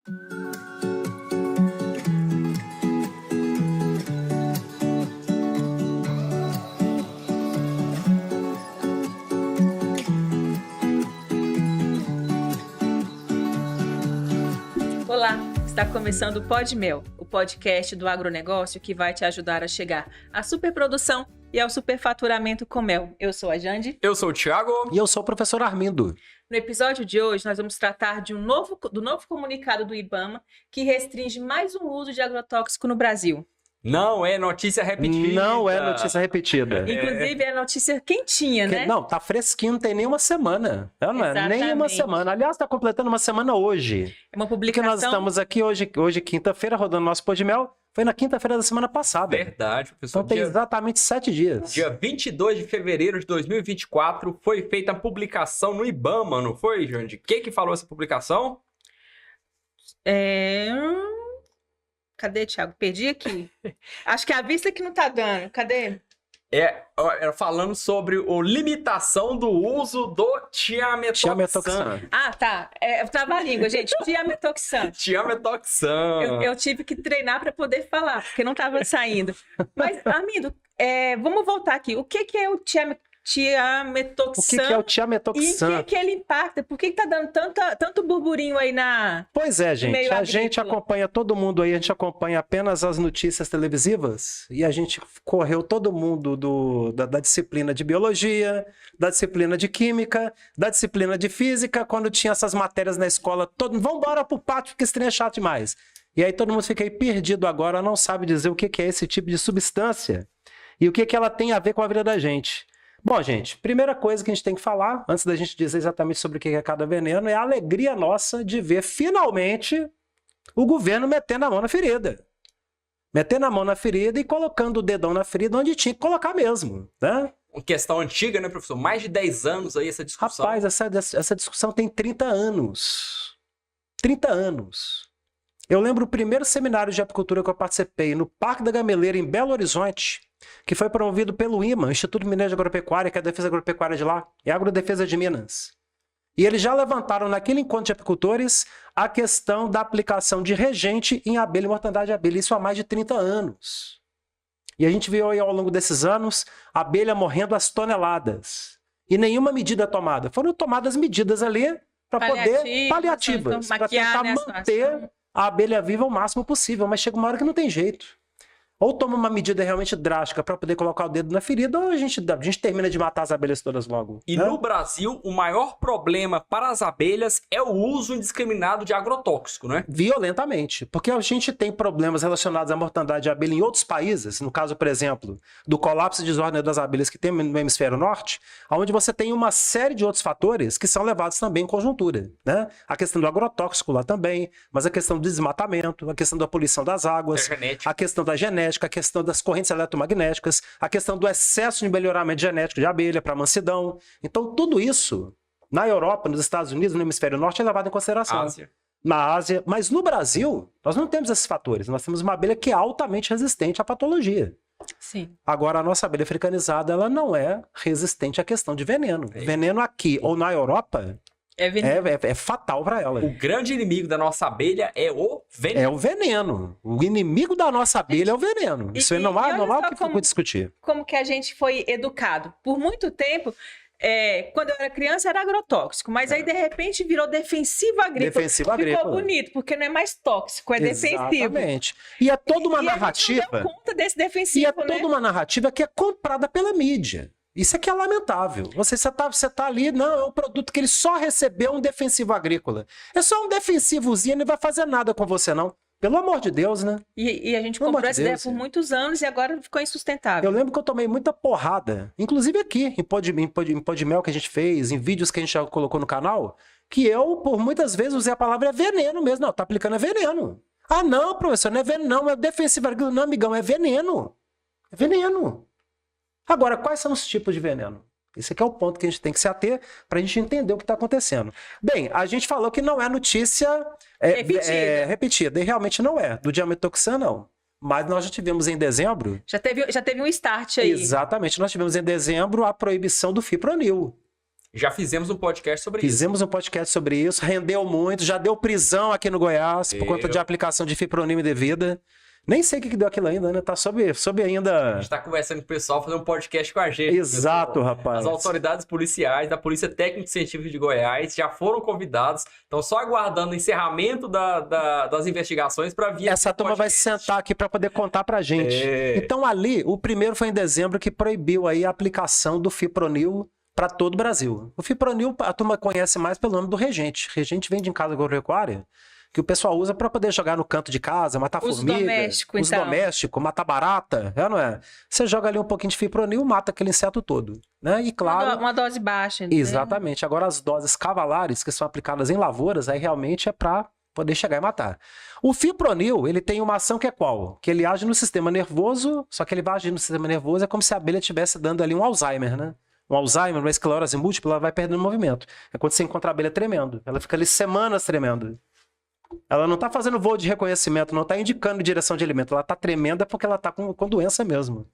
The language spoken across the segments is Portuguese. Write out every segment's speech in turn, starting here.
Olá, está começando o Pod Mel, o podcast do agronegócio que vai te ajudar a chegar à superprodução e ao superfaturamento com mel. Eu sou a Jandi. Eu sou o Thiago. E eu sou o professor Armindo. No episódio de hoje, nós vamos tratar do novo comunicado do IBAMA que restringe mais um uso de agrotóxico no Brasil. Não é notícia repetida. Não é notícia repetida. Inclusive, é notícia quentinha, né? Não, tá fresquinho, não tem nem uma semana. Não é nem uma semana. Aliás, tá completando uma semana hoje. É uma publicação... Porque nós estamos aqui hoje quinta-feira, rodando nosso Pod Mel. Foi na quinta-feira da semana passada. Verdade, professor. Então tem exatamente 7 dias. Dia 22 de fevereiro de 2024 foi feita a publicação no IBAMA, não foi, Jandi? Quem que falou essa publicação? Cadê, Thiago? Perdi aqui. Acho que é a vista que não tá dando. Cadê? Era falando sobre a limitação do uso do tiametoxan. Ah, tá. Trava a língua, gente. Tiametoxan. Tiametoxan. Eu tive que treinar para poder falar, porque não estava saindo. Mas, Armindo, vamos voltar aqui. O que é o tiametoxan? O que é o tiametoxan? E o que ele impacta? Por que tá dando tanto burburinho aí na... Pois é, gente. A gente acompanha todo mundo aí, a gente acompanha apenas as notícias televisivas e a gente correu todo mundo da disciplina de biologia, da disciplina de química, da disciplina de física, quando tinha essas matérias na escola, vamos embora pro pátio, porque esse trem é chato demais. E aí todo mundo fica aí perdido agora, não sabe dizer o que é esse tipo de substância e o que ela tem a ver com a vida da gente. Bom, gente, primeira coisa que a gente tem que falar, antes da gente dizer exatamente sobre o que é cada veneno, é a alegria nossa de ver, finalmente, o governo metendo a mão na ferida. Metendo a mão na ferida e colocando o dedão na ferida onde tinha que colocar mesmo, né? Uma questão antiga, né, professor? Mais de 10 anos aí essa discussão. Rapaz, essa discussão tem 30 anos. 30 anos. Eu lembro o primeiro seminário de apicultura que eu participei no Parque da Gameleira, em Belo Horizonte, que foi promovido pelo IMA, Instituto Mineiro de Agropecuária, que é a defesa agropecuária de lá, é a Agrodefesa de Minas. E eles já levantaram naquele encontro de apicultores a questão da aplicação de regente em abelha e mortandade de abelha, isso há mais de 30 anos. E a gente viu aí ao longo desses anos a abelha morrendo às toneladas. E nenhuma medida tomada. Foram tomadas medidas ali para poder, paliativas, para tentar manter a abelha viva o máximo possível, mas chega uma hora que não tem jeito. Ou toma uma medida realmente drástica para poder colocar o dedo na ferida, ou a gente termina de matar as abelhas todas logo. E no Brasil, o maior problema para as abelhas é o uso indiscriminado de agrotóxico, né? Violentamente. Porque a gente tem problemas relacionados à mortandade de abelha em outros países, no caso, por exemplo, do colapso de desordem das abelhas que tem no hemisfério norte, onde você tem uma série de outros fatores que são levados também em conjuntura, né? A questão do agrotóxico lá também, mas a questão do desmatamento, a questão da poluição das águas, a questão da genética, a questão das correntes eletromagnéticas, a questão do excesso de melhoramento genético de abelha para mansidão. Então, tudo isso, na Europa, nos Estados Unidos, no hemisfério norte, é levado em consideração. Na Ásia. Mas no Brasil, nós não temos esses fatores. Nós temos uma abelha que é altamente resistente à patologia. Sim. Agora, a nossa abelha africanizada, ela não é resistente à questão de veneno. Veneno aqui ou na Europa... É fatal para ela. O grande inimigo da nossa abelha é o veneno. É o veneno. O inimigo da nossa abelha é o veneno. Isso não há o que for discutir. Como que a gente foi educado? Por muito tempo, quando eu era criança, era agrotóxico. Mas aí, de repente, virou defensivo agrícola. Defensivo agrícola. Ficou bonito, porque não é mais tóxico, é defensivo. Exatamente. E é toda uma narrativa... A gente não deu conta desse defensivo, toda uma narrativa que é comprada pela mídia. Isso aqui é lamentável. Você tá ali, não, é um produto que ele só recebeu um defensivo agrícola. É só um defensivozinho, ele não vai fazer nada com você, não. Pelo amor de Deus, né? E a gente comprou essa ideia por muitos anos e agora ficou insustentável. Eu lembro que eu tomei muita porrada, inclusive aqui, em Pod Mel que a gente fez, em vídeos que a gente já colocou no canal, que eu, por muitas vezes, usei a palavra veneno mesmo. Não, tá aplicando veneno. Ah, não, professor, não é veneno, não, é defensivo agrícola. Não, amigão, é veneno. É veneno. Agora, quais são os tipos de veneno? Esse aqui é o ponto que a gente tem que se ater para a gente entender o que está acontecendo. Bem, a gente falou que não é notícia repetida, e realmente não é. Do diametoxan, não. Mas nós já tivemos em dezembro... Já teve um start aí. Exatamente. Nós tivemos em dezembro a proibição do fipronil. Já fizemos um podcast sobre isso. Fizemos um podcast sobre isso, rendeu muito, já deu prisão aqui no Goiás por conta de aplicação de fipronil indevida. Nem sei o que deu aquilo ainda, né? Tá sob ainda... A gente tá conversando com o pessoal, fazendo um podcast com a gente. Exato, rapaz. As autoridades policiais da Polícia Técnica e Científica de Goiás já foram convidados, estão só aguardando o encerramento das investigações para vir... Essa turma vai sentar aqui para poder contar pra gente. Então ali, o primeiro foi em dezembro que proibiu aí a aplicação do fipronil para todo o Brasil. O fipronil, a turma conhece mais pelo nome do regente. Regente vende em casa agropecuária, que o pessoal usa para poder jogar no canto de casa, matar formiga, uso doméstico, matar barata, não é? Você joga ali um pouquinho de fipronil, mata aquele inseto todo, né? E claro, uma dose baixa, né? Exatamente. Agora as doses cavalares que são aplicadas em lavouras, aí realmente é para poder chegar e matar. O fipronil, ele tem uma ação que é qual? Que ele age no sistema nervoso, só que ele vai agir no sistema nervoso, é como se a abelha estivesse dando ali um Alzheimer, né? Um Alzheimer, uma esclerose múltipla, ela vai perdendo movimento. É quando você encontra a abelha tremendo. Ela fica ali semanas tremendo. Ela não está fazendo voo de reconhecimento, não está indicando direção de alimento. Ela está tremenda porque ela está com doença mesmo.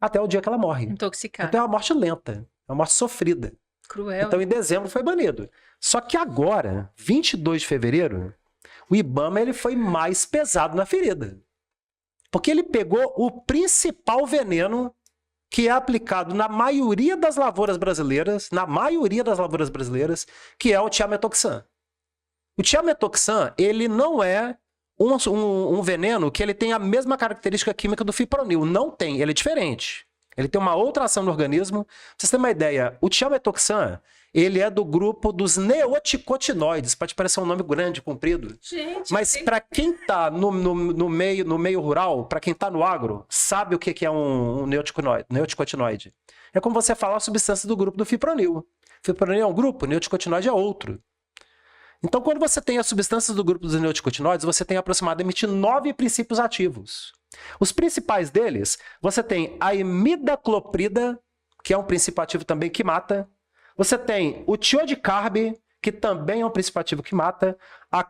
Até o dia que ela morre. Intoxicada. Então é uma morte lenta. É uma morte sofrida. Cruel. Então em dezembro foi banido. Só que agora, 22 de fevereiro, o IBAMA ele foi mais pesado na ferida. Porque ele pegou o principal veneno que é aplicado na maioria das lavouras brasileiras, que é o thiamethoxam. O thiamethoxam, ele não é um veneno que ele tem a mesma característica química do fipronil. Não tem, ele é diferente. Ele tem uma outra ação no organismo. Pra vocês terem uma ideia, o thiamethoxam, ele é do grupo dos neonicotinoides. Pode parecer um nome grande, comprido. Gente, mas para quem tá no meio rural, para quem tá no agro, sabe o que é um neonicotinoide. É como você falar a substância do grupo do fipronil. Fipronil é um grupo, neonicotinoide é outro. Então, quando você tem as substâncias do grupo dos neonicotinoides, você tem aproximadamente 9 princípios ativos. Os principais deles, você tem a imidacloprida, que é um princípio ativo também que mata. Você tem o tiodicarb, que também é um princípio ativo que mata. A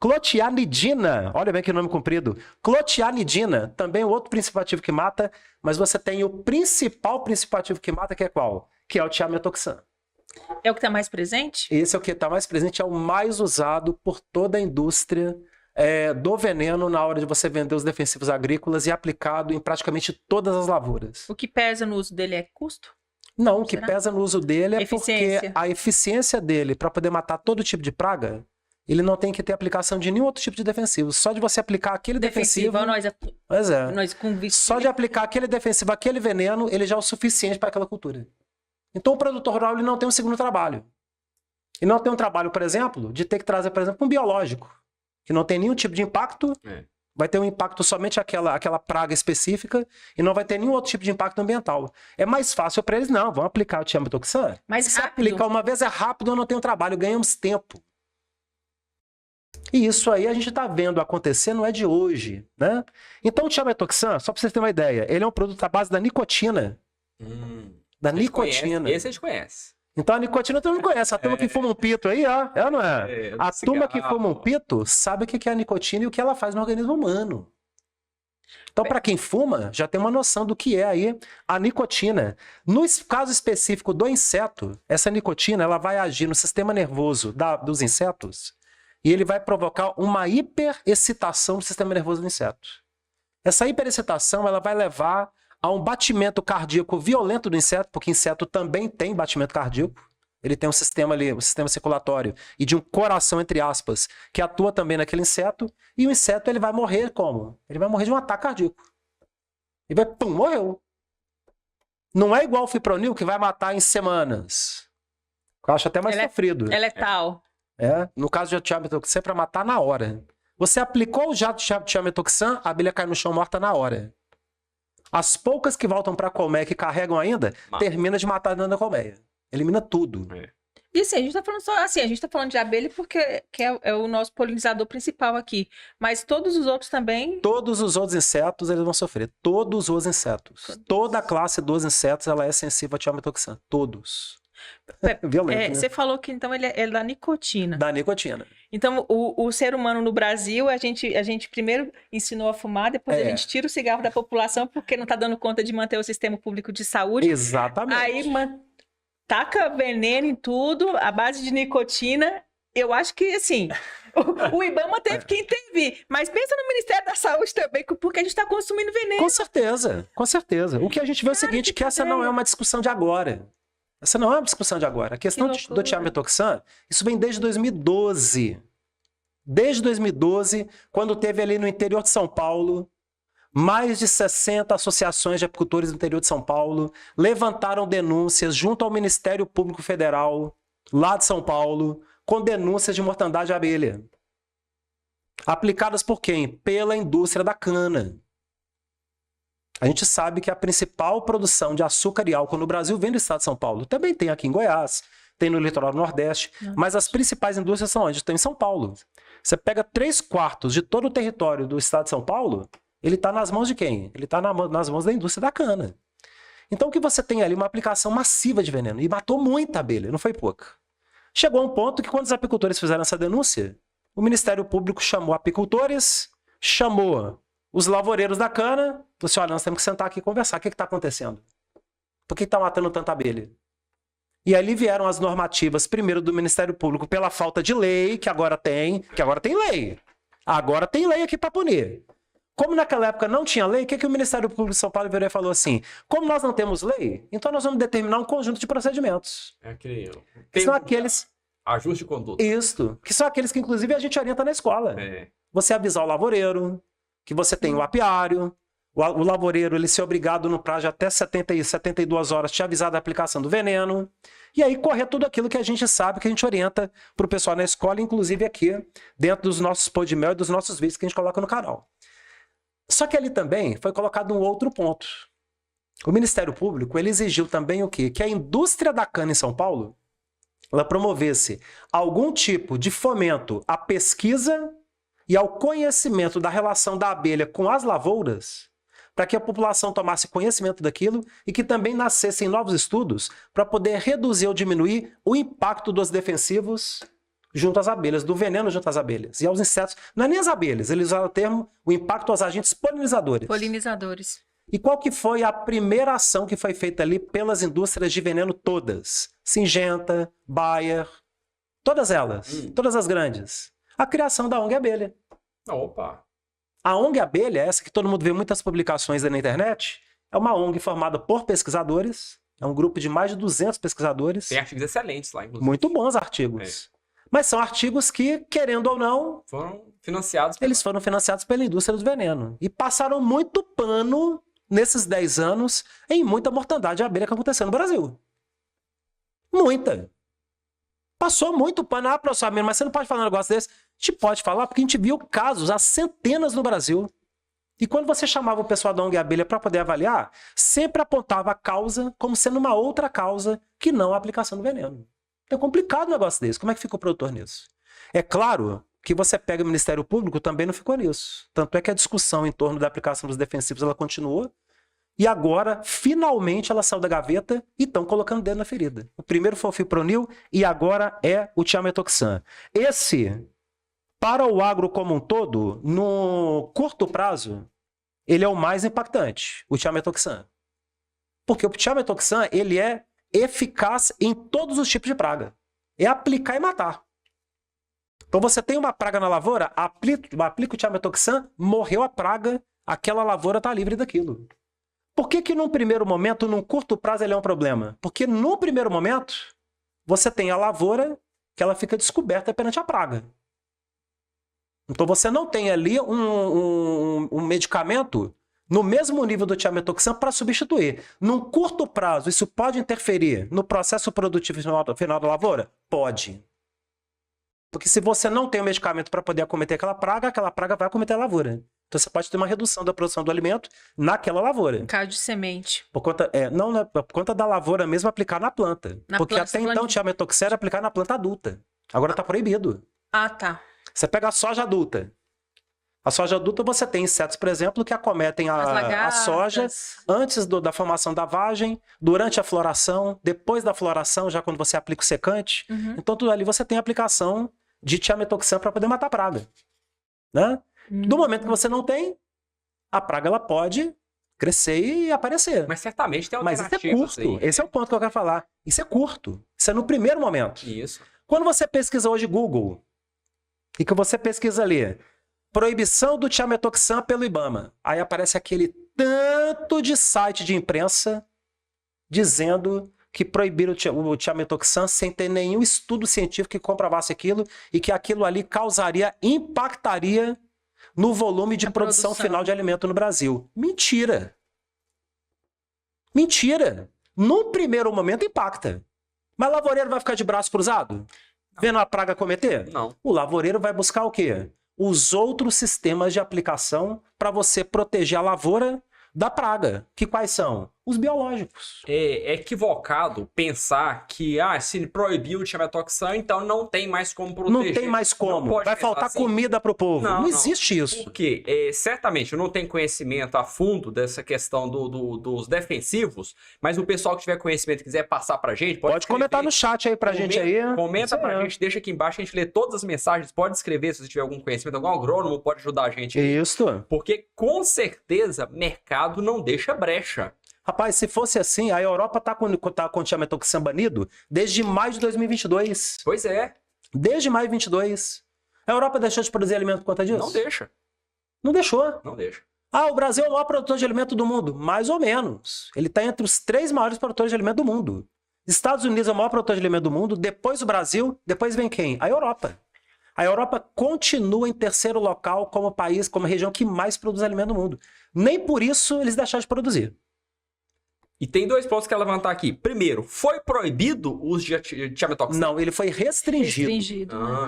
clotianidina, olha bem que nome comprido. Clotianidina, também é outro princípio ativo que mata. Mas você tem o principal princípio ativo que mata, que é qual? Que é o thiamethoxam. É o que está mais presente? Esse é o que está mais presente, é o mais usado por toda a indústria do veneno na hora de você vender os defensivos agrícolas e aplicado em praticamente todas as lavouras. O que pesa no uso dele é custo? Não, o que pesa no uso dele é eficiência. Porque a eficiência dele para poder matar todo tipo de praga, ele não tem que ter aplicação de nenhum outro tipo de defensivo. Só de você aplicar aquele defensivo... Só de aplicar aquele defensivo, aquele veneno, ele já é o suficiente para aquela cultura. Então o produtor rural ele não tem um segundo trabalho. E não tem um trabalho, por exemplo, de ter que trazer, por exemplo, um biológico, que não tem nenhum tipo de impacto, vai ter um impacto somente aquela praga específica e não vai ter nenhum outro tipo de impacto ambiental. É mais fácil para eles, não, vamos aplicar o thiamethoxam. Mais Se rápido. aplicar uma vez é rápido, eu não tenho trabalho, ganhamos tempo. E isso aí a gente está vendo acontecer, não é de hoje, né? Então o thiamethoxam, só para vocês terem uma ideia, ele é um produto à base da nicotina. Da nicotina. Esse a gente conhece. Então a nicotina todo mundo conhece. A turma que fuma um pito aí, ó. É ou não é? A turma que fuma um pito sabe o que é a nicotina e o que ela faz no organismo humano. Então, para quem fuma, já tem uma noção do que é aí a nicotina. No caso específico do inseto, essa nicotina ela vai agir no sistema nervoso dos insetos e ele vai provocar uma hiperexcitação do sistema nervoso do inseto. Essa hiperexcitação ela vai levar a um batimento cardíaco violento do inseto, porque inseto também tem batimento cardíaco. Ele tem um sistema ali, um sistema circulatório e de um coração, entre aspas, que atua também naquele inseto. E o inseto ele vai morrer como? Ele vai morrer de um ataque cardíaco. Ele vai, pum, morreu. Não é igual o fipronil que vai matar em semanas. Eu acho até mais sofrido. É letal. No caso de thiamethoxam, é para matar na hora. Você aplicou o jato de thiamethoxam, a abelha cai no chão morta na hora. As poucas que voltam para a colmeia que carregam ainda, termina de matar dentro da colmeia. Elimina tudo. E assim, a gente tá falando só assim, a gente tá falando de abelha porque é o nosso polinizador principal aqui. Mas todos os outros também. Todos os outros insetos, eles vão sofrer. Todos os insetos. Toda a classe dos insetos, ela é sensível a thiamethoxam. Todos. Violento, né? Você falou que então ele é da nicotina. Da nicotina. Então, o ser humano no Brasil, a gente primeiro ensinou a fumar, depois a gente tira o cigarro da população porque não está dando conta de manter o sistema público de saúde. Exatamente. Aí taca veneno em tudo, a base de nicotina. Eu acho que, assim, o IBAMA teve que intervir. Mas pensa no Ministério da Saúde também, porque a gente está consumindo veneno. Com certeza, com certeza. O que a gente vê é o seguinte, que essa não é uma discussão de agora. Essa não é uma discussão de agora. A questão do tiametoxan, isso vem desde 2012. Desde 2012, quando teve ali no interior de São Paulo, mais de 60 associações de apicultores do interior de São Paulo levantaram denúncias junto ao Ministério Público Federal, lá de São Paulo, com denúncias de mortandade de abelha. Aplicadas por quem? Pela indústria da cana. A gente sabe que a principal produção de açúcar e álcool no Brasil vem do estado de São Paulo. Também tem aqui em Goiás, tem no litoral Nordeste, mas as principais indústrias são onde? Estão em São Paulo. Você pega 3/4 de todo o território do estado de São Paulo, ele está nas mãos de quem? Ele está nas mãos da indústria da cana. Então o que você tem ali? Uma aplicação massiva de veneno. E matou muita abelha, não foi pouca. Chegou a um ponto que quando os apicultores fizeram essa denúncia, o Ministério Público chamou apicultores, chamou os lavoureiros da cana, falou assim, olha, nós temos que sentar aqui e conversar. O que está acontecendo? Por que está matando tanta abelha? E ali vieram as normativas, primeiro do Ministério Público, pela falta de lei, que agora tem lei. Agora tem lei aqui para punir. Como naquela época não tinha lei, o que o Ministério Público de São Paulo virou e falou assim? Como nós não temos lei, então nós vamos determinar um conjunto de procedimentos. Que são aqueles... Ajuste de conduta. Isso. Que são aqueles que, inclusive, a gente orienta na escola. Você avisar o lavoureiro, que você tem o apiário, o lavoureiro ele ser obrigado no prazo de até 72 horas te avisar da aplicação do veneno, e aí correr tudo aquilo que a gente sabe, que a gente orienta para o pessoal na escola, inclusive aqui, dentro dos nossos pôr de mel e dos nossos vídeos que a gente coloca no canal. Só que ali também foi colocado um outro ponto. O Ministério Público ele exigiu também o quê? Que a indústria da cana em São Paulo ela promovesse algum tipo de fomento à pesquisa e ao conhecimento da relação da abelha com as lavouras, para que a população tomasse conhecimento daquilo e que também nascessem novos estudos para poder reduzir ou diminuir o impacto dos defensivos junto às abelhas, do veneno junto às abelhas e aos insetos. Não é nem as abelhas, eles usaram o termo, o impacto aos agentes polinizadores. Polinizadores. E qual que foi a primeira ação que foi feita ali pelas indústrias de veneno todas? Syngenta, Bayer, todas elas, todas as grandes. A criação da ONG Abelha. Opa! A ONG Abelha, essa que todo mundo vê muitas publicações aí na internet, é uma ONG formada por pesquisadores, é um grupo de mais de 200 pesquisadores. Tem artigos excelentes lá, inclusive. Muito bons artigos. Mas são artigos que, querendo ou não, foram financiados. Eles foram financiados pela indústria do veneno. E passaram muito pano nesses 10 anos em muita mortandade de abelha que aconteceu no Brasil. Muita. Passou muito pano. Ah, professor Amino, mas você não pode falar um negócio desse? A gente pode falar porque a gente viu casos, há centenas no Brasil. E quando você chamava o pessoal da ONG Abelha para poder avaliar, sempre apontava a causa como sendo uma outra causa que não a aplicação do veneno. É complicado um negócio desse. Como é que fica o produtor nisso? É claro que você pega o Ministério Público, também não ficou nisso. Tanto é que a discussão em torno da aplicação dos defensivos ela continuou. E agora, finalmente, ela saiu da gaveta e estão colocando o dedo na ferida. O primeiro foi o fipronil e agora é o tiametoxan. Esse, para o agro como um todo, no curto prazo, ele é o mais impactante, o tiametoxan. Porque o tiametoxan, ele é eficaz em todos os tipos de praga. É aplicar e matar. Então você tem uma praga na lavoura, aplica o tiametoxan, morreu a praga, aquela lavoura está livre daquilo. Por que num primeiro momento, num curto prazo, ele é um problema? Porque no primeiro momento, você tem a lavoura que ela fica descoberta perante a praga. Então você não tem ali um medicamento no mesmo nível do tiametoxan para substituir. Num curto prazo, isso pode interferir no processo produtivo final da lavoura? Pode. Porque se você não tem o medicamento para poder acometer aquela praga vai acometer a lavoura. Então você pode ter uma redução da produção do alimento naquela lavoura. Caso de semente. Por conta, por conta da lavoura mesmo aplicar na planta. Porque até então o tiametoxan era aplicar na planta adulta. Agora está proibido. Ah, tá. Você pega a soja adulta. A soja adulta você tem insetos, por exemplo, que acometem a soja antes da formação da vagem, durante a floração, depois da floração, já quando você aplica o secante. Então tudo ali você tem a aplicação de tiametoxan para poder matar a praga. Né? Do momento que você não tem, a praga ela pode Crescer e aparecer. Mas certamente tem Mas isso é alternativas curto. aí. Esse é o ponto que eu quero falar. Isso é curto. Isso é no primeiro momento. Isso. Quando você pesquisa hoje Google, e que você pesquisa ali, proibição do tiametoxan pelo IBAMA, aí aparece aquele tanto de site de imprensa dizendo que proibiram o tiametoxan sem ter nenhum estudo científico que comprovasse aquilo e que aquilo ali impactaria no volume de produção final de alimento no Brasil. Mentira. Mentira. Num primeiro momento impacta. Mas o lavoureiro vai ficar de braço cruzado? Vendo a praga cometer? Não. O lavoureiro vai buscar o quê? Os outros sistemas de aplicação para você proteger a lavoura da praga. Que quais são? Os biológicos. É equivocado pensar que, se proibiu o tiametoxan, então não tem mais como proteger. Não tem mais como. Vai faltar assim. Comida para o povo. Não, Não existe isso. Porque, certamente, eu não tenho conhecimento a fundo dessa questão dos defensivos, mas o pessoal que tiver conhecimento e quiser passar pra gente, Pode comentar no chat aí pra gente aí. Comenta pra gente, deixa aqui embaixo, a gente lê todas as mensagens, pode escrever se você tiver algum conhecimento, algum agrônomo pode ajudar a gente. Isso. Porque, com mercado não deixa brecha. Rapaz, se fosse assim, a Europa tá com o tiametoxan banido desde maio de 2022. Pois é. Desde maio de 2022. A Europa deixou de produzir alimento por conta disso? Não deixa. Não deixou. Não deixa. O Brasil é o maior produtor de alimento do mundo. Mais ou menos. Ele está entre os 3 maiores produtores de alimento do mundo. Estados Unidos é o maior produtor de alimento do mundo. Depois o Brasil. Depois vem quem? A Europa. A Europa continua em terceiro local como país, como região que mais produz alimento do mundo. Nem por isso eles deixaram de produzir. E tem 2 pontos que eu quero levantar aqui. Primeiro, foi proibido o uso de tiametoxan? Não, ele foi restringido.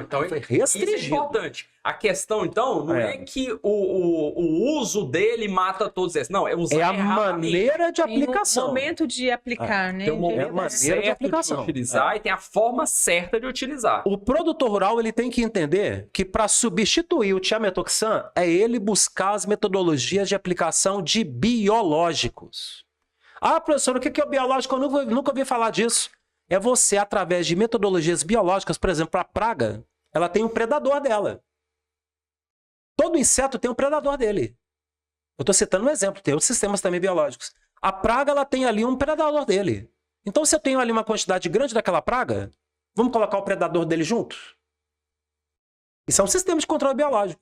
Então foi restringido. Isso é importante. A questão, então, não é que o uso dele mata todos esses. Não, é usar a maneira de aplicação. Tem um momento de aplicar, né? Tem um momento maneira certo de aplicação. utilizar e tem a forma certa de utilizar. O produtor rural ele tem que entender que para substituir o tiametoxan é ele buscar as metodologias de aplicação de biológicos. Professor, o que é o biológico? Eu nunca ouvi falar disso. É você, através de metodologias biológicas, por exemplo, a praga, ela tem um predador dela. Todo inseto tem um predador dele. Eu estou citando um exemplo, tem outros sistemas também biológicos. A praga, ela tem ali um predador dele. Então, se eu tenho ali uma quantidade grande daquela praga, vamos colocar o predador dele junto? Isso é um sistema de controle biológico.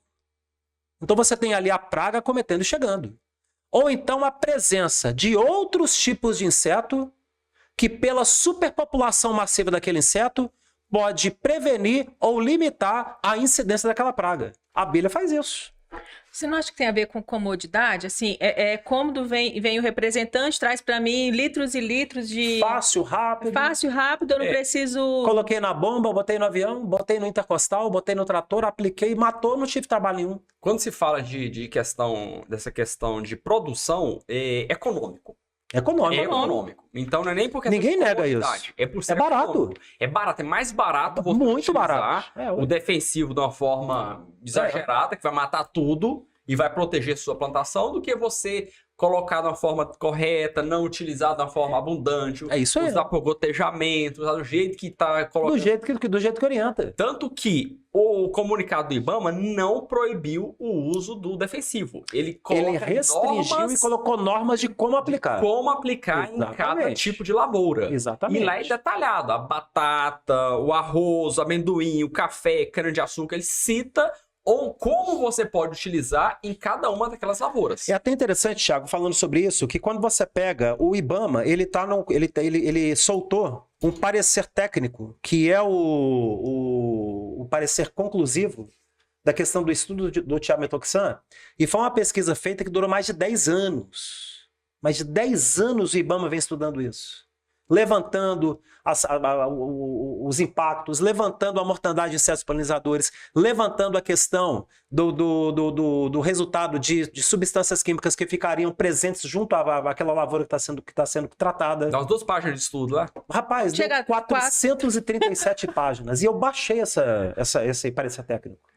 Então, você tem ali a praga cometendo e chegando. Ou então a presença de outros tipos de inseto que, pela superpopulação massiva daquele inseto, pode prevenir ou limitar a incidência daquela praga. A abelha faz isso. Você não acha que tem a ver com comodidade? Assim, é cômodo, vem o representante, traz para mim litros e litros de... Fácil, rápido. Fácil, rápido, eu não preciso... Coloquei na bomba, botei no avião, botei no intercostal, botei no trator, apliquei, matou, não tive trabalho nenhum. Quando se fala dessa questão de produção, é econômico. Econômico. É econômico. Então não é nem porque ninguém nega isso. É por ser barato. econômico. É barato, é mais barato você muito utilizar barato. o defensivo de uma forma exagerada, que vai matar tudo e vai proteger sua plantação, do que você colocar de uma forma correta, não utilizar de uma forma abundante, isso aí. Usar por gotejamento, usar do jeito que está colocando. Do jeito que orienta. Tanto que o comunicado do IBAMA não proibiu o uso do defensivo. Ele restringiu e colocou normas de como aplicar. Como aplicar em cada tipo de lavoura. Exatamente. E lá é detalhado. A batata, o arroz, o amendoim, o café, cana-de-açúcar, ele cita como você pode utilizar em cada uma daquelas lavouras. É até interessante, Thiago, falando sobre isso, que quando você pega o IBAMA, ele soltou um parecer técnico, que é o parecer conclusivo da questão do estudo do tiametoxan, e foi uma pesquisa feita que durou mais de 10 anos. Mais de 10 anos o IBAMA vem estudando isso. Levantando os impactos, levantando a mortandade de insetos polinizadores, levantando a questão do resultado de substâncias químicas que ficariam presentes junto àquela lavoura que está sendo tratada. Dá umas 2 páginas de estudo lá. Rapaz, deu 437 páginas. E eu baixei esse parecer técnico.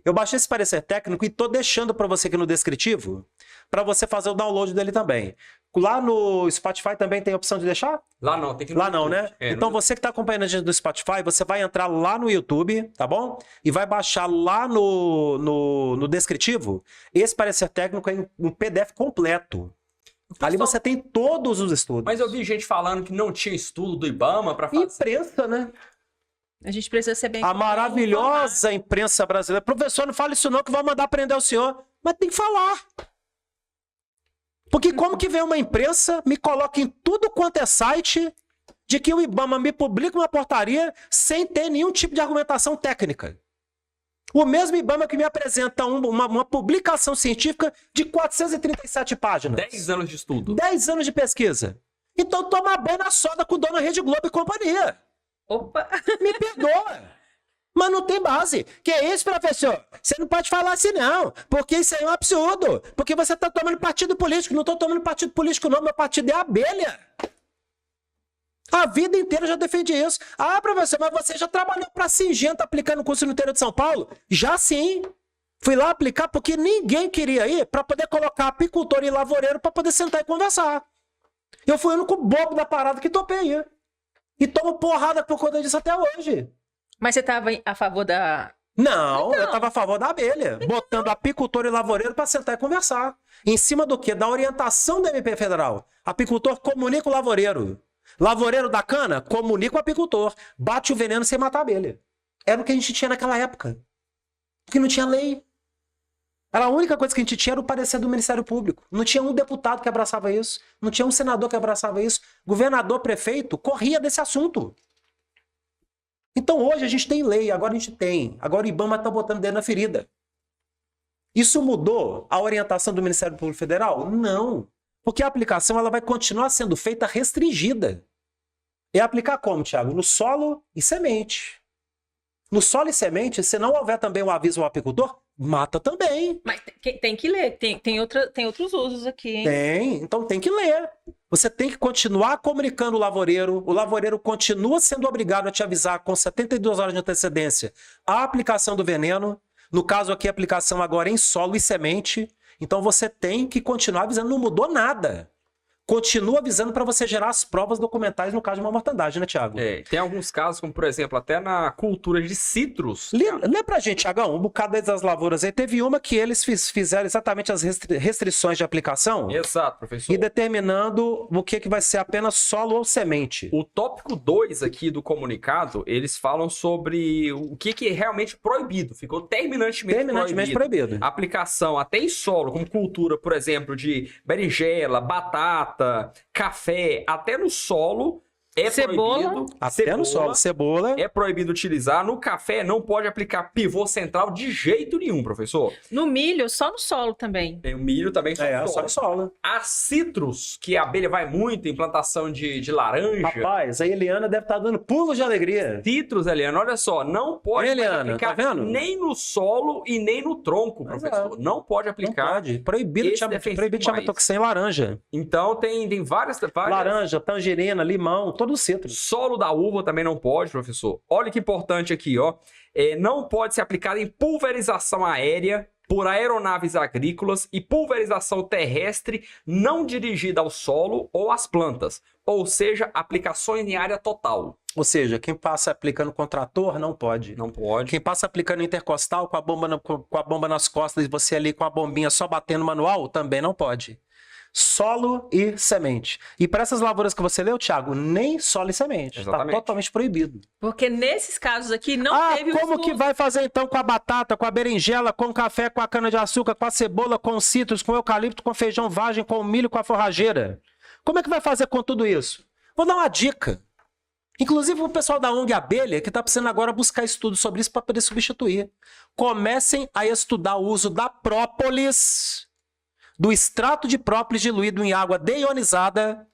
Eu baixei esse parecer técnico e estou deixando para você aqui no descritivo, para você fazer o download dele também. Lá no Spotify também tem a opção de deixar? Lá não, tem que ir no Lá não, né? Então você que está acompanhando a gente do Spotify, você vai entrar lá no YouTube, tá bom? E vai baixar lá no descritivo esse parecer técnico em um PDF completo. Ali você tem todos os estudos. Mas eu vi gente falando que não tinha estudo do IBAMA para fazer. Imprensa, né? A gente precisa ser bem... A maravilhosa imprensa brasileira. Professor, não fala isso não que vai mandar prender o senhor. Mas tem que falar. Porque como que vem uma imprensa, me coloca em tudo quanto é site, de que o IBAMA me publica uma portaria sem ter nenhum tipo de argumentação técnica. O mesmo IBAMA que me apresenta uma publicação científica de 437 páginas. 10 anos de estudo. 10 anos de pesquisa. Então toma banho na soda com o dono Rede Globo e companhia. Opa! Me perdoa. Mas não tem base. Que é isso, professor? Você não pode falar assim, não. Porque isso aí é um absurdo. Porque você está tomando partido político. Não estou tomando partido político, não. Meu partido é a abelha. A vida inteira eu já defendi isso. Ah, professor, mas você já trabalhou para Singenta aplicando o curso no interior de São Paulo? Já sim. Fui lá aplicar porque ninguém queria ir para poder colocar apicultor e lavoureiro para poder sentar e conversar. Eu fui o único bobo da parada que topei. E tomo porrada por conta disso até hoje. Mas você estava a favor da... Não, Então. eu estava a favor da abelha, botando apicultor e lavoureiro para sentar e conversar. Em cima do quê? Da orientação da MP Federal. Apicultor comunica o lavoureiro. Lavoureiro da cana comunica o apicultor. Bate o veneno sem matar a abelha. Era o que a gente tinha naquela época. Porque não tinha lei. Era a única coisa que a gente tinha era o parecer do Ministério Público. Não tinha um deputado que abraçava isso. Não tinha um senador que abraçava isso. Governador, prefeito, corria desse assunto. Então hoje a gente tem lei, agora a gente tem. Agora o IBAMA está botando dedo na ferida. Isso mudou a orientação do Ministério Público Federal? Não. Porque a aplicação ela vai continuar sendo feita restringida. E aplicar como, Thiago? No solo e semente. No solo e semente, se não houver também o aviso ao apicultor, mata também. Mas tem que ler. Tem outros usos aqui, hein? Tem, então tem que ler. Você tem que continuar comunicando o lavoureiro continua sendo obrigado a te avisar com 72 horas de antecedência a aplicação do veneno, no caso aqui a aplicação agora em solo e semente, então você tem que continuar avisando, não mudou nada. Continua avisando para você gerar as provas documentais no caso de uma mortandade, né, Thiago? É, tem alguns casos, como por exemplo, até na cultura de citros. Lê pra gente, Thiagão, um bocado das lavouras aí. Teve uma que eles fizeram exatamente as restrições de aplicação. Exato, professor. E determinando o que vai ser apenas solo ou semente. O tópico 2 aqui do comunicado, eles falam sobre o que é realmente proibido. Ficou terminantemente proibido. Aplicação até em solo, como cultura, por exemplo, de berinjela, batata, café, até no solo é Cebola. proibido. Até no solo, cebola. É proibido utilizar. No café não pode aplicar pivô central de jeito nenhum, professor. No milho, só no solo também. Tem o milho também só no Só solo. no solo. A citros, que a abelha vai muito em plantação de laranja. Rapaz, a Eliana deve estar dando pulos de alegria. Citros, Eliana, olha só, não pode mais Eliana, aplicar tá vendo? nem no solo e nem no tronco, Mas professor. Não pode Não aplicar. pode. Proibido esse defensivo de chamatoxina em laranja. Então tem várias... Laranja, tangerina, limão, todos os citros. Solo da uva também não pode, professor. Olha que importante aqui, ó. Não pode ser aplicado em pulverização aérea por aeronaves agrícolas e pulverização terrestre não dirigida ao solo ou às plantas. Ou seja, aplicações em área total. Ou seja, quem passa aplicando com trator não pode. Não pode. Quem passa aplicando intercostal com a bomba nas costas e você ali com a bombinha só batendo manual, também não pode. Solo e semente. E para essas lavouras que você leu, Thiago, nem solo e semente. Está Exatamente. totalmente proibido. Porque nesses casos aqui não teve como estudo. que vai fazer então com a batata, com a berinjela, com o café, com a cana-de-açúcar, com a cebola, com os citros, com o eucalipto, com o feijão vagem, com o milho, com a forrageira? Como é que vai fazer com tudo isso? Vou dar uma dica. Inclusive o pessoal da ONG Abelha, que está precisando agora buscar estudo sobre isso para poder substituir. Comecem a estudar o uso da própolis, do extrato de própolis diluído em água deionizada,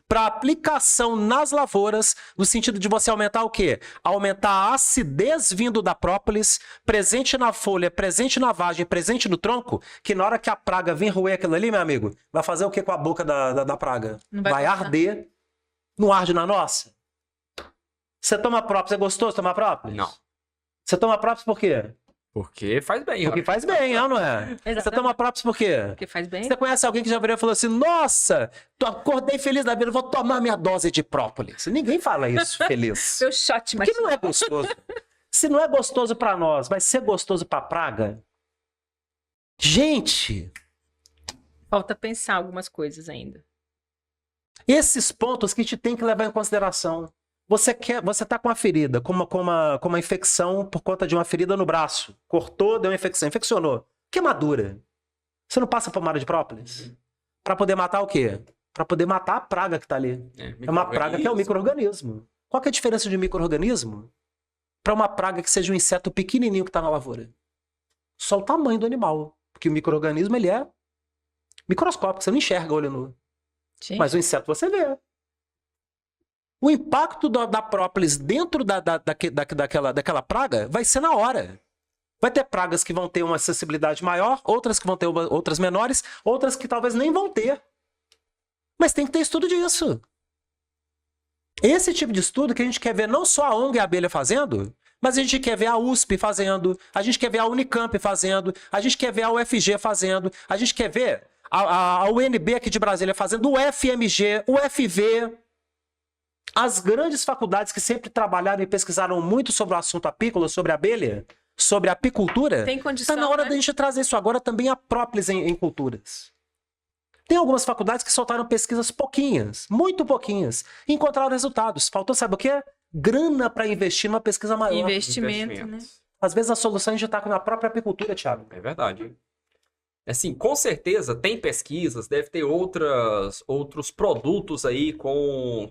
para aplicação nas lavouras, no sentido de você aumentar o quê? Aumentar a acidez vindo da própolis, presente na folha, presente na vagem, presente no tronco, que na hora que a praga vem roer aquilo ali, meu amigo, vai fazer o que com a boca da praga? Não vai gostar. Arder. Não arde na nossa? Você toma própolis, é gostoso tomar própolis? Não. Você toma própolis por quê? Porque faz bem. Porque faz bem, não é? Você Exatamente. toma própolis por quê? Porque faz bem. Você conhece alguém que já virou e falou assim, nossa, acordei feliz da vida, vou tomar minha dose de própolis. Ninguém fala isso feliz. Meu shot, mas Porque não é gostoso. Se não é gostoso pra nós, vai ser gostoso pra praga? Gente, Falta pensar algumas coisas ainda. Esses pontos que a gente tem que levar em consideração. Você tá com uma ferida, com uma infecção por conta de uma ferida no braço. Cortou, deu uma infecção, infeccionou. Queimadura. Você não passa pomada de própolis? Para poder matar o quê? Para poder matar a praga que tá ali. É uma praga que é um micro-organismo. Qual que é a diferença de micro-organismo para uma praga que seja um inseto pequenininho que tá na lavoura? Só o tamanho do animal. Porque o micro-organismo, ele é microscópico, você não enxerga olho nu. Sim. Mas o inseto você vê. O impacto da própolis dentro daquela praga vai ser na hora. Vai ter pragas que vão ter uma acessibilidade maior, outras que vão ter outras menores, outras que talvez nem vão ter. Mas tem que ter estudo disso. Esse tipo de estudo que a gente quer ver não só a ONG e a abelha fazendo, mas a gente quer ver a USP fazendo, a gente quer ver a Unicamp fazendo, a gente quer ver a UFG fazendo, a gente quer ver a UNB aqui de Brasília fazendo, o FMG, o FV. As grandes faculdades que sempre trabalharam e pesquisaram muito sobre o assunto apícola, sobre a abelha, sobre a apicultura, Tem condição, tá na hora né? da gente trazer isso agora também a própolis em culturas. Tem algumas faculdades que soltaram pesquisas pouquinhas, muito pouquinhas, e encontraram resultados. Faltou, sabe o quê? Grana para investir numa pesquisa maior. Investimento, né? Às vezes a solução é de estar na própria apicultura, Thiago. É verdade. Assim, com certeza tem pesquisas, deve ter outros produtos aí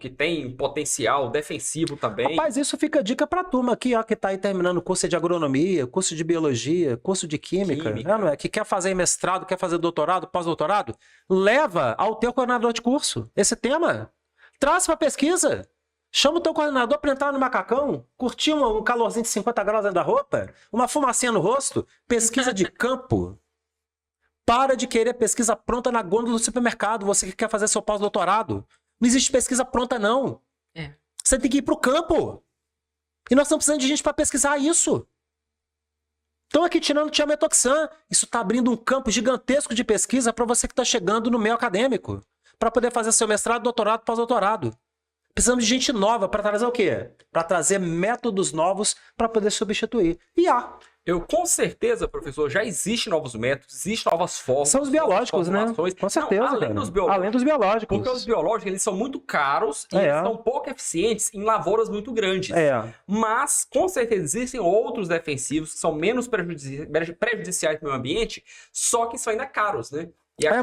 que tem potencial defensivo também. Rapaz, isso fica a dica pra turma aqui, ó, que tá aí terminando curso de agronomia, curso de biologia, curso de química. Não é? Que quer fazer mestrado, quer fazer doutorado, pós-doutorado, leva ao teu coordenador de curso esse tema. Traz pra pesquisa. Chama o teu coordenador para entrar no macacão, curtir um calorzinho de 50 graus dentro da roupa, uma fumacinha no rosto, pesquisa de campo. Para de querer pesquisa pronta na gôndola do supermercado, você que quer fazer seu pós-doutorado. Não existe pesquisa pronta, não. É. Você tem que ir para o campo. E nós estamos precisando de gente para pesquisar isso. Estão aqui tirando tiametoxan. Isso está abrindo um campo gigantesco de pesquisa para você que está chegando no meio acadêmico. Para poder fazer seu mestrado, doutorado, pós-doutorado. Precisamos de gente nova para trazer o quê? Para trazer métodos novos para poder substituir. E há. Com certeza, professor, já existem novos métodos, existem novas formas. São os biológicos, né? Com certeza, não, além dos biológicos. Porque os biológicos, eles são muito caros e eles são pouco eficientes em lavouras muito grandes. Mas, com certeza, existem outros defensivos que são menos prejudiciais para o meio ambiente, só que são ainda caros, né?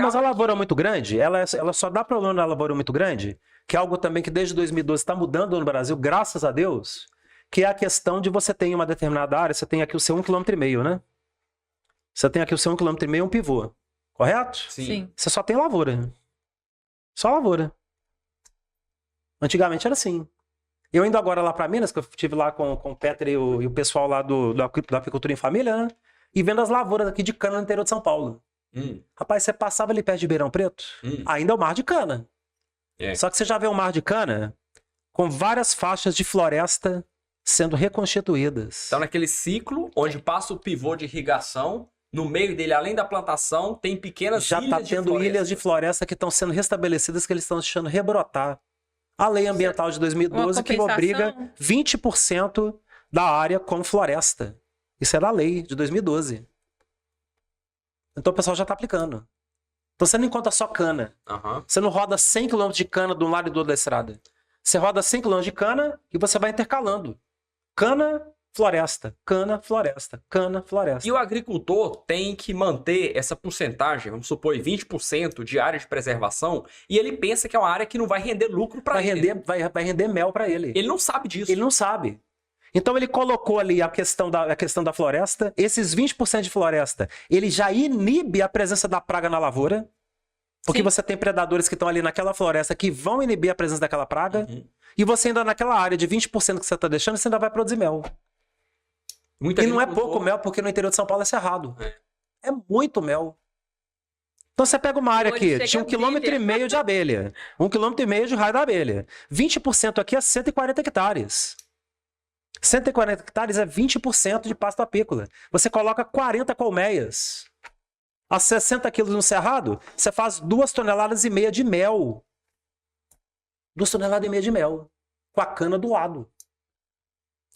Mas a lavoura muito grande, ela só dá problema na lavoura muito grande, que é algo também que desde 2012 está mudando no Brasil, graças a Deus, que é a questão de você ter em uma determinada área, você tem aqui o seu 1,5 km, né? Você tem aqui o seu 1,5 km e um pivô, correto? Sim. Você só tem lavoura. Só lavoura. Antigamente era assim. Eu indo agora lá para Minas, que eu estive lá com o Peter e o pessoal lá da Apicultura em Família, né? E vendo as lavouras aqui de cana no interior de São Paulo. Rapaz, você passava ali perto de Ribeirão Preto, ainda é o mar de cana. Só que você já vê um mar de cana com várias faixas de floresta sendo reconstituídas. Então, naquele ciclo onde passa o pivô de irrigação, no meio dele, além da plantação, tem pequenas já ilhas está tendo ilhas de floresta que estão sendo restabelecidas, que eles estão deixando rebrotar. A lei ambiental de 2012 que obriga 20% da área como floresta. Isso é da lei de 2012. Então o pessoal já está aplicando. Então você não encontra só cana. Você não roda 100 km de cana de um lado e do outro da estrada. Você roda 100 km de cana e você vai intercalando. Cana, floresta. Cana, floresta. Cana, floresta. E o agricultor tem que manter essa porcentagem, vamos supor, 20% de área de preservação, e ele pensa que é uma área que não vai render lucro para ele. Vai render mel para ele. Ele não sabe disso. Ele não sabe. Então ele colocou ali a questão da floresta, esses 20% de floresta, ele já inibe a presença da praga na lavoura, porque você tem predadores que estão ali naquela floresta que vão inibir a presença daquela praga, e você ainda naquela área de 20% que você está deixando, você ainda vai produzir mel. E não é pouco mel, porque no interior de São Paulo é cerrado. É muito mel. Então você pega uma área aqui de 1,5 km de abelha, 1,5 km de raio da abelha. 20% aqui é 140 hectares. 140 hectares é 20% de pasto apícola. Você coloca 40 colmeias. A 60 quilos no cerrado, você faz 2,5 toneladas de mel. 2,5 toneladas de mel. Com a cana do lado.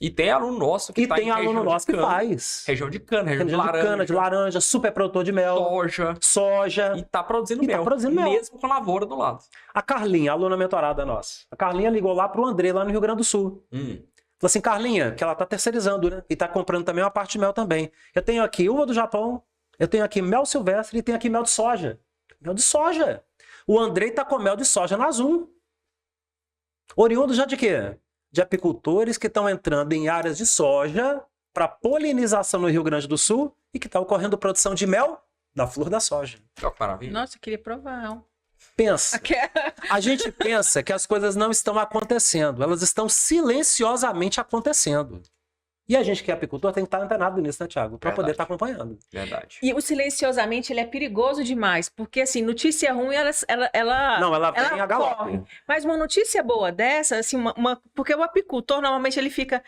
E tem aluno nosso que E tá tem em aluno região de nosso que cana. faz. Região de cana, região de Região de laranja, cana, de laranja, super produtor de mel, soja. soja. E tá produzindo E tá mel. produzindo mel. Mesmo com lavoura do lado. A Carlinha, aluna mentorada nossa. A Carlinha ligou lá pro André, lá no Rio Grande do Sul. Falou assim, Carlinha, que ela tá terceirizando, né? E tá comprando também uma parte de mel também. Eu tenho aqui uva do Japão, eu tenho aqui mel silvestre e tenho aqui mel de soja. Mel de soja. O Andrei tá com mel de soja na Zoom. Oriundo já de quê? De apicultores que estão entrando em áreas de soja para polinização no Rio Grande do Sul e que está ocorrendo produção de mel da flor da soja. Olha que maravilha. Nossa, eu queria provar. Pensa. A gente pensa que as coisas não estão acontecendo, elas estão silenciosamente acontecendo. E a gente que é apicultor tem que estar antenado nisso, né, Thiago? Para poder estar acompanhando. Verdade. E o silenciosamente, ele é perigoso demais, porque assim, notícia ruim, ela vem a galope. corre. Mas uma notícia boa dessa, assim, porque o apicultor, normalmente, ele fica,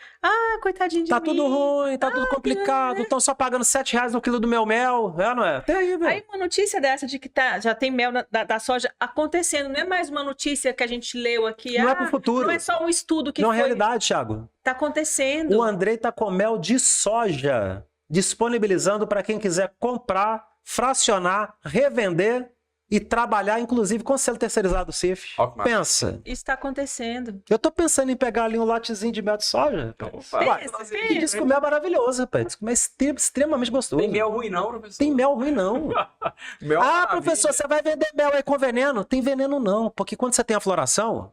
coitadinho de Tá mim. tudo ruim, tá tudo complicado, estão só pagando R$7 no quilo do meu mel, não é? Terrível. Aí uma notícia dessa de que já tem mel da soja acontecendo, não é mais uma notícia que a gente leu aqui. Não é pro futuro. Não é só um estudo que Não é foi. realidade, Thiago. Tá acontecendo. O Andrei tá com mel de soja, disponibilizando para quem quiser comprar, fracionar, revender e trabalhar, inclusive, com selo terceirizado do CIF. Pensa. Isso tá acontecendo. Eu tô pensando em pegar ali um lotezinho de mel de soja. Que diz que o mel é maravilhoso, rapaz. Diz que o mel é extremamente gostoso. Tem mel ruim não, professor? Tem mel ruim não. Mel professor, você vai vender mel aí com veneno? Tem veneno não, porque quando você tem a floração,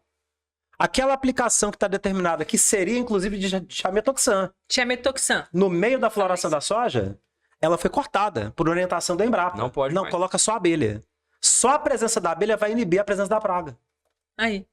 aquela aplicação que está determinada, que seria inclusive de chametoxan, no meio da floração da soja, ela foi cortada por orientação da Embrapa. Não pode mais. Coloca só a abelha. Só a presença da abelha vai inibir a presença da praga. Aí.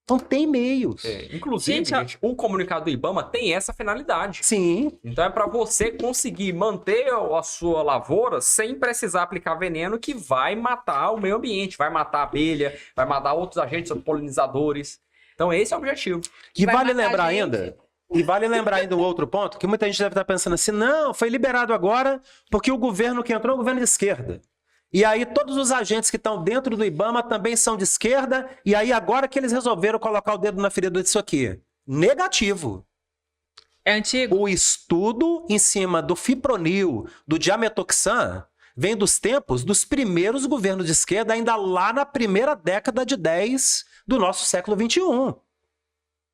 Então tem meios. Inclusive, gente, o comunicado do IBAMA tem essa finalidade. Sim. Então é para você conseguir manter a sua lavoura sem precisar aplicar veneno que vai matar o meio ambiente, vai matar a abelha, vai matar outros agentes polinizadores. Então esse é o objetivo. E vale lembrar ainda um outro ponto, que muita gente deve estar pensando assim, não, foi liberado agora porque o governo que entrou é um governo de esquerda. E aí todos os agentes que estão dentro do IBAMA também são de esquerda, e aí agora que eles resolveram colocar o dedo na ferida disso aqui. Negativo. É antigo? O estudo em cima do fipronil, do diametoxan, vem dos tempos dos primeiros governos de esquerda, ainda lá na primeira década de 10 do nosso século XXI.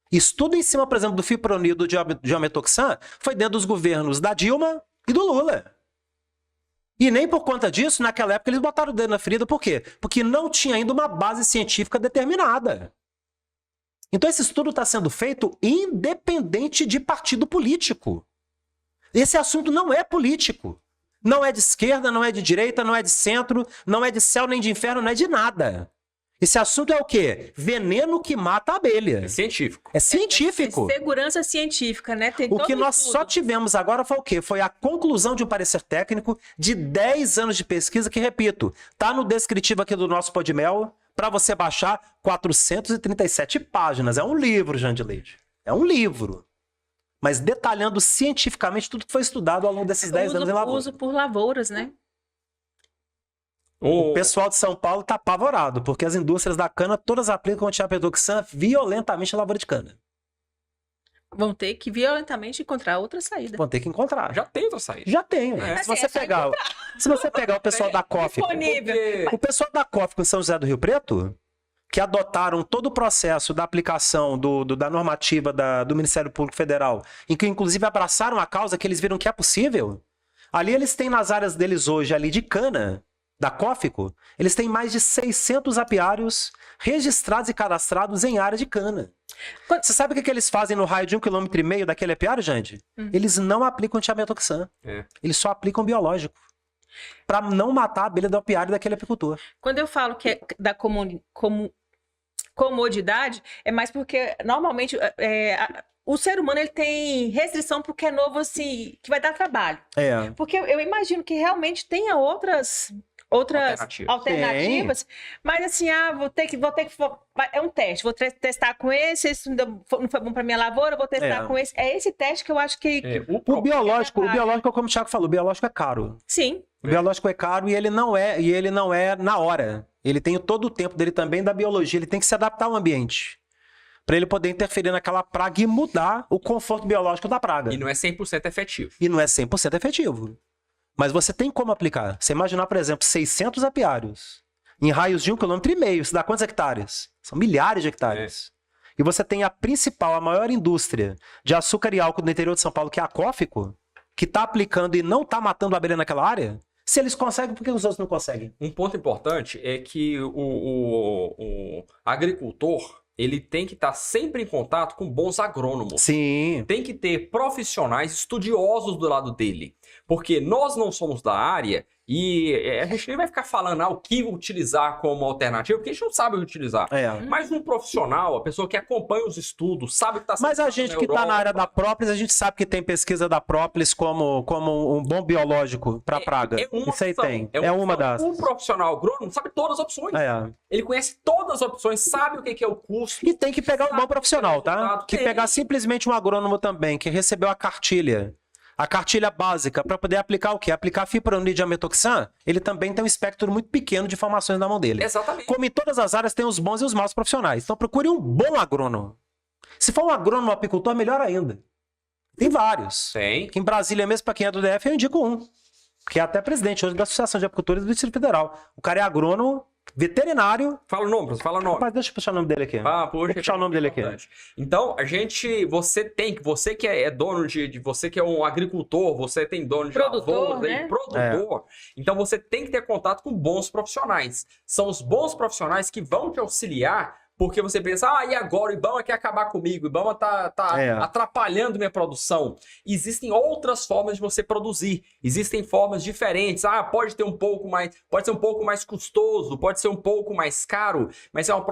Estudo em cima, por exemplo, do fipronil e do diametoxan foi dentro dos governos da Dilma e do Lula. E nem por conta disso, naquela época, eles botaram o dedo na ferida. Por quê? Porque não tinha ainda uma base científica determinada. Então esse estudo está sendo feito independente de partido político. Esse assunto não é político. Não é de esquerda, não é de direita, não é de centro, não é de céu nem de inferno, não é de nada. Esse assunto é o quê? Veneno que mata a abelha. É científico. É científico. É segurança científica, né? Tem O que todo nós estudo. só tivemos agora foi o quê? Foi a conclusão de um parecer técnico de 10 anos de pesquisa, que, repito, tá no descritivo aqui do nosso Podmel, para você baixar 437 páginas. É um livro, Jandileide. É um livro. Mas detalhando cientificamente tudo que foi estudado ao longo desses 10 anos em lavoura. Uso por lavouras, né? O pessoal de São Paulo está apavorado, porque as indústrias da cana todas aplicam o diametoxan violentamente na lavoura de cana. Vão ter que violentamente encontrar outra saída. Vão ter que encontrar. Já tem outra saída. Já tem. É. Se você pegar o pessoal da COF, Disponível. o pessoal da COF em São José do Rio Preto, que adotaram todo o processo da aplicação da normativa do Ministério Público Federal, em que inclusive abraçaram a causa, que eles viram que é possível, ali eles têm nas áreas deles hoje ali de cana, da Cófico, eles têm mais de 600 apiários registrados e cadastrados em área de cana. Você sabe o que eles fazem no raio de 1,5 km daquele apiário, Jande? Eles não aplicam diametoxan. Eles só aplicam biológico. Para não matar a abelha do apiário daquele apicultor. Quando eu falo que é da comodidade, é mais porque normalmente o ser humano ele tem restrição porque é novo, assim, que vai dar trabalho. Porque eu imagino que realmente tenha outras alternativas, mas assim, vou ter que é um teste, vou testar com esse não foi bom para minha lavoura, vou testar com esse. É esse teste que eu acho que o biológico, como o Thiago falou, o biológico é caro. Sim. O biológico é caro e ele não é na hora. Ele tem todo o tempo dele também da biologia, ele tem que se adaptar ao ambiente. para ele poder interferir naquela praga e mudar o conforto biológico da praga. E não é 100% efetivo. E não é 100% efetivo. Mas você tem como aplicar. Você imaginar, por exemplo, 600 apiários em raios de 1,5 km, isso dá quantos hectares? São milhares de hectares. E você tem a principal, a maior indústria de açúcar e álcool no interior de São Paulo, que é a Cófico, que está aplicando e não está matando a abelha naquela área. Se eles conseguem, por que os outros não conseguem? Um ponto importante é que o agricultor, ele tem que estar sempre em contato com bons agrônomos. Sim. Tem que ter profissionais estudiosos do lado dele. Porque nós não somos da área e a gente nem vai ficar falando o que utilizar como alternativa, porque a gente não sabe o que utilizar. Mas um profissional, a pessoa que acompanha os estudos, sabe o que está sendo. Mas a gente que está na área da própolis, a gente sabe que tem pesquisa da própolis como um bom biológico para praga. Isso aí tem. É uma das. Um profissional agrônomo sabe todas as opções. Ele conhece todas as opções, sabe o que é o custo. E tem que pegar um bom profissional, tá? Que pegar simplesmente um agrônomo também, que recebeu a cartilha básica para poder aplicar o quê? Aplicar fipronil de ametoxan, ele também tem um espectro muito pequeno de informações na mão dele. Exatamente. Como em todas as áreas, tem os bons e os maus profissionais. Então procure um bom agrônomo. Se for um agrônomo apicultor, melhor ainda. Tem vários. Tem. Aqui em Brasília mesmo, para quem é do DF, eu indico um. Que é até presidente hoje da Associação de Apicultores do Distrito Federal. O cara é agrônomo, veterinário. Fala o nome, professor, fala o nome. Mas deixa eu puxar o nome dele aqui. Poxa, vou puxar o nome dele aqui. Então, você que é dono você que é um agricultor, você tem dono de produtor, lavoura, né? Produtor. Então você tem que ter contato com bons profissionais. São os bons profissionais que vão te auxiliar. Porque você pensa, e agora o IBAMA quer acabar comigo, o IBAMA tá atrapalhando minha produção. Existem outras formas de você produzir, existem formas diferentes. Pode ser um pouco mais custoso, pode ser um pouco mais caro, mas é uma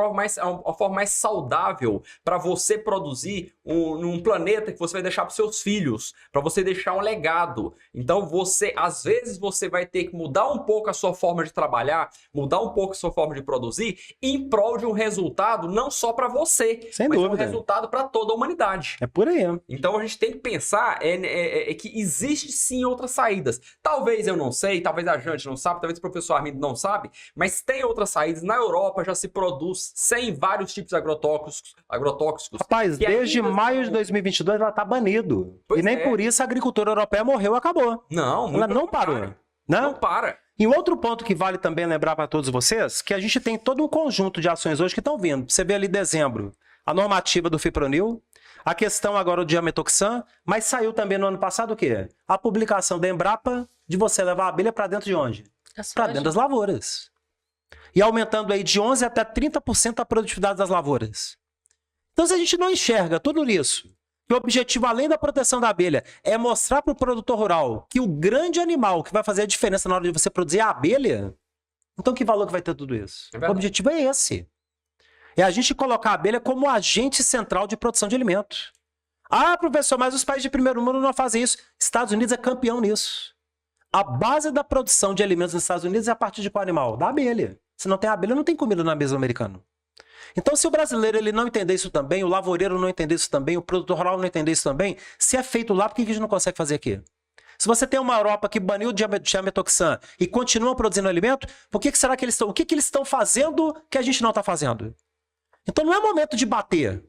forma mais saudável para você produzir num planeta que você vai deixar para seus filhos, para você deixar um legado. Então às vezes você vai ter que mudar um pouco a sua forma de trabalhar, mudar um pouco a sua forma de produzir, em prol de um resultado não só para você, mas um resultado para toda a humanidade. É por aí. Então a gente tem que pensar que existe sim outras saídas. Talvez eu não sei, talvez a gente não sabe, talvez o professor Armindo não sabe, mas tem outras saídas. Na Europa já se produz sem vários tipos de agrotóxicos. Rapaz, desde maio de 2022 ela tá banido. E nem por isso a agricultura europeia morreu, acabou. Não, ela não parou. Não para. E outro ponto que vale também lembrar para todos vocês, que a gente tem todo um conjunto de ações hoje que estão vindo. Você vê ali dezembro, a normativa do fipronil, a questão agora do diametoxan, mas saiu também no ano passado o quê? A publicação da Embrapa de você levar a abelha para dentro de onde? Para dentro das lavouras. E aumentando aí de 11% até 30% a produtividade das lavouras. Então se a gente não enxerga tudo isso, que o objetivo, além da proteção da abelha, é mostrar para o produtor rural que o grande animal que vai fazer a diferença na hora de você produzir é a abelha, então que valor que vai ter tudo isso? O objetivo é esse. É a gente colocar a abelha como agente central de produção de alimentos. Professor, mas os países de primeiro mundo não fazem isso. Estados Unidos é campeão nisso. A base da produção de alimentos nos Estados Unidos é a partir de qual animal? Da abelha. Se não tem abelha, não tem comida na mesa do americano. Então, se o brasileiro ele não entender isso também, o lavoureiro não entender isso também, o produtor rural não entender isso também, se é feito lá, por que a gente não consegue fazer aqui? Se você tem uma Europa que baniu o diametoxan e continua produzindo alimento, o que eles estão fazendo que a gente não está fazendo? Então, não é momento de bater,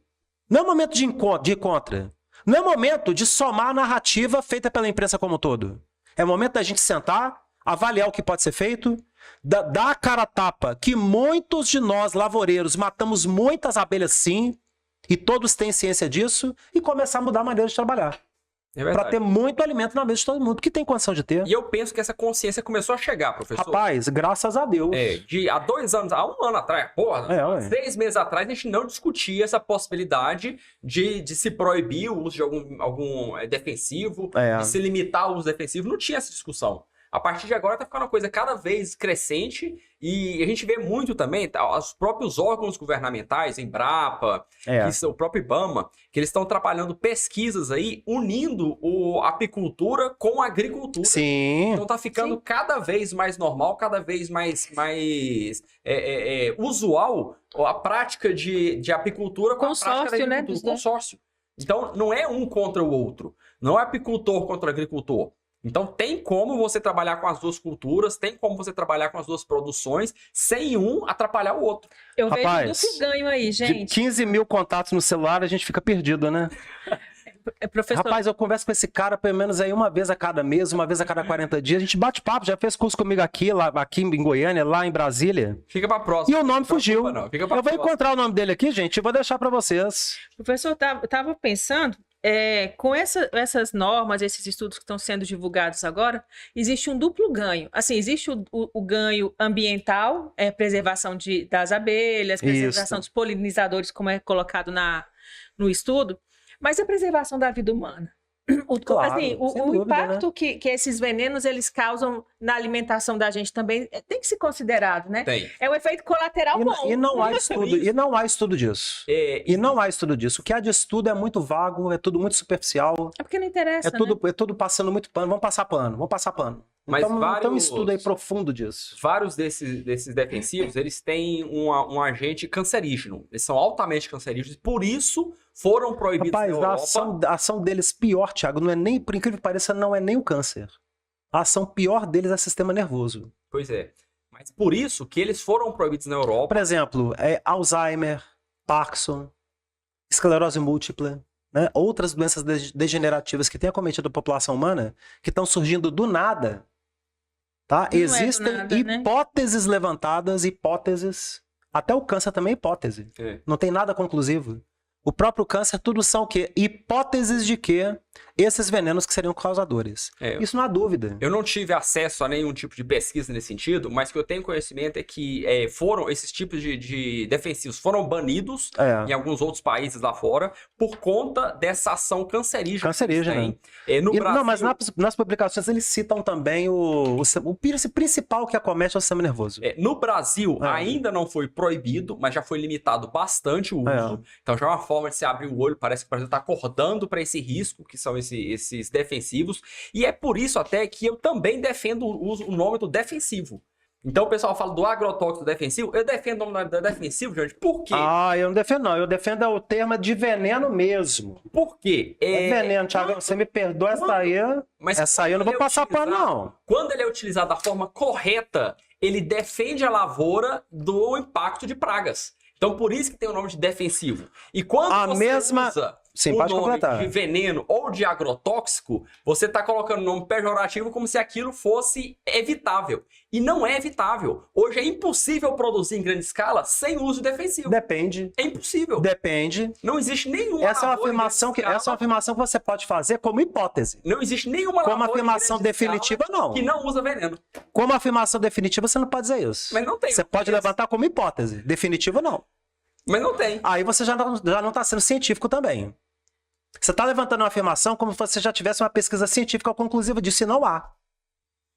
não é momento de ir contra, não é momento de somar a narrativa feita pela imprensa como um todo. É momento da gente sentar, avaliar o que pode ser feito, dar a cara a tapa que muitos de nós, lavoureiros, matamos muitas abelhas sim, e todos têm ciência disso, e começar a mudar a maneira de trabalhar. Para ter muito alimento na mesa de todo mundo, que tem condição de ter. E eu penso que essa consciência começou a chegar, professor. Rapaz, graças a Deus. Há 2 anos, há 1 ano atrás, 6 meses atrás, a gente não discutia essa possibilidade de se proibir o uso de algum defensivo, de se limitar ao uso defensivo. Não tinha essa discussão. A partir de agora está ficando uma coisa cada vez crescente e a gente vê muito também os próprios órgãos governamentais, Embrapa, o próprio IBAMA, que eles estão trabalhando pesquisas aí, unindo a apicultura com a agricultura. Sim. Então está ficando cada vez mais normal, cada vez mais usual a prática de apicultura com a prática da agricultura. Consórcio. Então não é um contra o outro, não é apicultor contra agricultor. Então tem como você trabalhar com as duas culturas, tem como você trabalhar com as duas produções, sem um atrapalhar o outro. Eu Rapaz, vejo duplo ganho aí, De gente. 15 mil contatos no celular, a gente fica perdido, né? Professor, Rapaz, eu converso com esse cara pelo menos aí uma vez a cada mês, uma vez a cada 40 dias. A gente bate papo, já fez curso comigo aqui, lá, aqui em Goiânia, lá em Brasília. Fica pra próxima. E o nome Não se fugiu. preocupa, não. Fica pra Eu vou próxima. encontrar o nome dele aqui, gente, e vou deixar pra vocês. professor, tava pensando, com essas normas, esses estudos que estão sendo divulgados agora, existe um duplo ganho. Assim, existe o ganho ambiental, preservação das abelhas, preservação dos polinizadores, como é colocado no estudo, mas a preservação da vida humana. Claro, Assim, sem o dúvida, impacto que esses venenos eles causam na alimentação da gente também tem que ser considerado, né? Tem. É um efeito colateral bom. E não há estudo disso. E não há estudo disso. O que há de estudo é muito vago, é tudo muito superficial, É porque não interessa, né? é tudo passando muito pano. Vamos passar pano. Mas Então não tem um vários- estudo aí profundo disso. Vários desses defensivos, eles têm um agente cancerígeno. Eles são altamente cancerígenos, por isso foram proibidos Rapaz, na a Europa. ação deles pior, Thiago, não é nem, por incrível que pareça, não é nem o câncer. A ação pior deles é o sistema nervoso. Pois é. Mas por isso que eles foram proibidos na Europa. Por exemplo, Alzheimer, Parkinson, esclerose múltipla, né? Outras doenças degenerativas que têm acometido a população humana, que estão surgindo do nada. Tá? Não é do Existem nada, né? hipóteses levantadas, até o câncer também é hipótese. É. Não tem nada conclusivo. O próprio câncer, tudo são o quê? Hipóteses de que esses venenos que seriam causadores. É. Isso não há dúvida. Eu não tive acesso a nenhum tipo de pesquisa nesse sentido, mas o que eu tenho conhecimento é que esses tipos de defensivos foram banidos em alguns outros países lá fora por conta dessa ação cancerígena. Cancerígena. Que eles têm. No Brasil, Não, mas nas publicações eles citam também o principal que acomete é o sistema nervoso. no Brasil É. ainda não foi proibido, mas já foi limitado bastante o uso. Então já é uma forma de se abrir o olho, parece que o Brasil está acordando para esse risco, que são esses defensivos. E é por isso até que eu também defendo o nome do defensivo. Então o pessoal fala do agrotóxico defensivo, eu defendo o nome do defensivo, gente, por quê? Eu não defendo não, eu defendo o termo de veneno mesmo. Por quê? É veneno, Thiago, você me perdoa essa aí eu não vou passar pano não. Quando ele é utilizado da forma correta, ele defende a lavoura do impacto de pragas. Então, por isso que tem o nome de defensivo. E quando usa Sim, o pode nome completar. de veneno ou de agrotóxico, você está colocando o nome pejorativo como se aquilo fosse evitável. E não é evitável. Hoje é impossível produzir em grande escala sem uso de defensivo. Depende. É impossível. Depende. Não existe nenhuma Essa é uma afirmação que você pode fazer como hipótese. Não existe nenhuma Como lavoura em afirmação grande escala definitiva, não. que não usa veneno. Como afirmação definitiva, você não pode dizer isso. Mas não tem. Você pode levantar como hipótese. Definitiva, não. Mas não tem. Aí você já não está sendo científico também. Você está levantando uma afirmação como se você já tivesse uma pesquisa científica conclusiva disso e não há.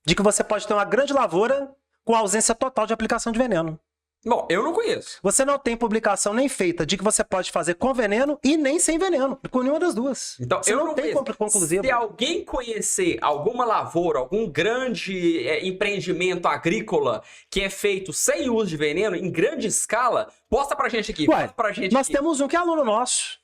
De que você pode ter uma grande lavoura com ausência total de aplicação de veneno. Bom, eu não conheço. Você não tem publicação nem feita de que você pode fazer com veneno e nem sem veneno. Com nenhuma das duas. Então, Você eu não tem conheço. conclusivo. Se alguém conhecer alguma lavoura, algum grande empreendimento agrícola que é feito sem uso de veneno, em grande escala, posta pra gente aqui. Ué, posta pra gente nós aqui. temos um que é aluno nosso.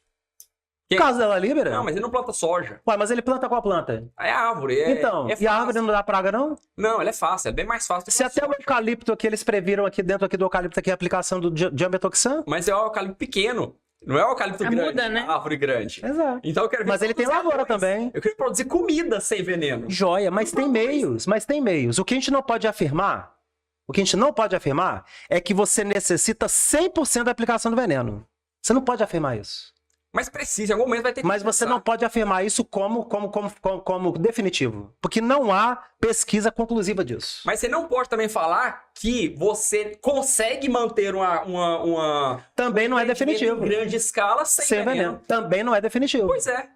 Quem? Caso dela Libera? Não, mas ele não planta soja. Ué, mas ele planta qual planta? É árvore. Então, é e a árvore fácil. não dá praga, não? Não, ela é fácil. É bem mais fácil do que Se a até o soja. eucalipto que eles previram aqui dentro aqui do eucalipto aqui, a aplicação do diametoxan? Mas é o eucalipto pequeno. Não é o eucalipto grande. Muda, né? A árvore grande. Exato. Então eu quero ver Mas ele tem produzir lavoura arroz. também. Eu quero produzir comida sem veneno. Joia, mas tem meios, O que a gente não pode afirmar, é que você necessita 100% da aplicação do veneno. Você não pode afirmar isso. Mas precisa, em algum momento vai ter que Mas você não pode afirmar isso como definitivo. Porque não há pesquisa conclusiva disso. Mas você não pode também falar que você consegue manter Também não é definitivo. em grande escala sem veneno. Também não é definitivo. Pois é.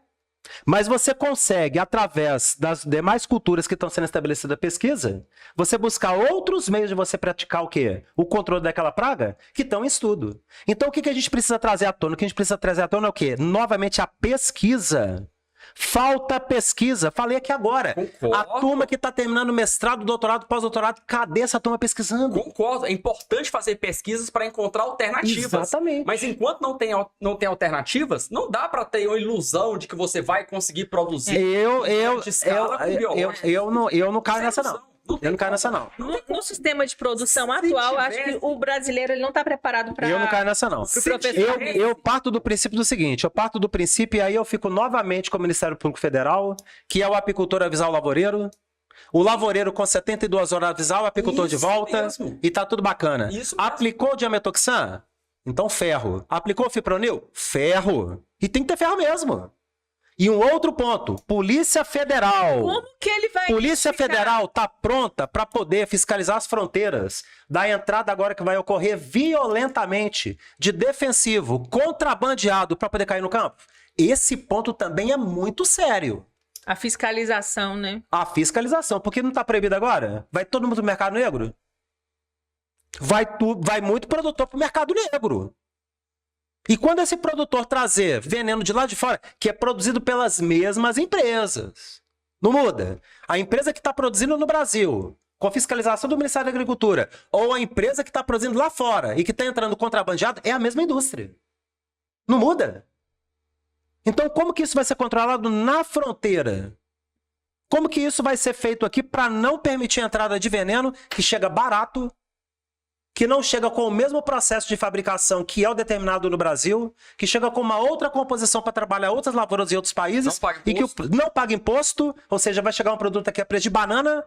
Mas você consegue, através das demais culturas que estão sendo estabelecidas a pesquisa, você buscar outros meios de você praticar o quê? O controle daquela praga que estão em estudo. Então o que a gente precisa trazer à tona? O que a gente precisa trazer à tona é o quê? Novamente a pesquisa Falta pesquisa. Falei aqui agora. Concordo. A turma que está terminando mestrado, doutorado, pós-doutorado, cadê essa turma pesquisando? Concordo. É importante fazer pesquisas para encontrar alternativas. Exatamente. Mas enquanto não tem alternativas, não dá para ter uma ilusão de que você vai conseguir produzir de escala com biológicos. Eu não caio nessa, não. Eu não caio nessa, não. No sistema de produção atual, acho que o brasileiro ele não está preparado para... Eu não caio nessa, não. Eu parto do princípio do seguinte, e aí eu fico novamente com o Ministério Público Federal, que é o apicultor avisar o lavoureiro com 72 horas avisar o apicultor de volta, mesmo. E tá tudo bacana. Isso mesmo. Aplicou o diametoxan? Então ferro. Aplicou o fipronil? Ferro. E tem que ter ferro mesmo. E um outro ponto, Polícia Federal. Como que ele vai Polícia identificar? Federal está pronta para poder fiscalizar as fronteiras da entrada agora que vai ocorrer violentamente de defensivo, contrabandeado para poder cair no campo? Esse ponto também é muito sério. A fiscalização, né? A fiscalização, porque não está proibido agora? Vai todo mundo pro mercado negro? Vai muito produtor pro mercado negro. E quando esse produtor trazer veneno de lá de fora, que é produzido pelas mesmas empresas, não muda. A empresa que está produzindo no Brasil, com fiscalização do Ministério da Agricultura, ou a empresa que está produzindo lá fora e que está entrando contrabandeado, é a mesma indústria. Não muda. Então, como que isso vai ser controlado na fronteira? Como que isso vai ser feito aqui para não permitir a entrada de veneno que chega barato, que não chega com o mesmo processo de fabricação que é o determinado no Brasil, que chega com uma outra composição para trabalhar outras lavouras em outros países, e que não paga imposto, ou seja, vai chegar um produto aqui a preço de banana,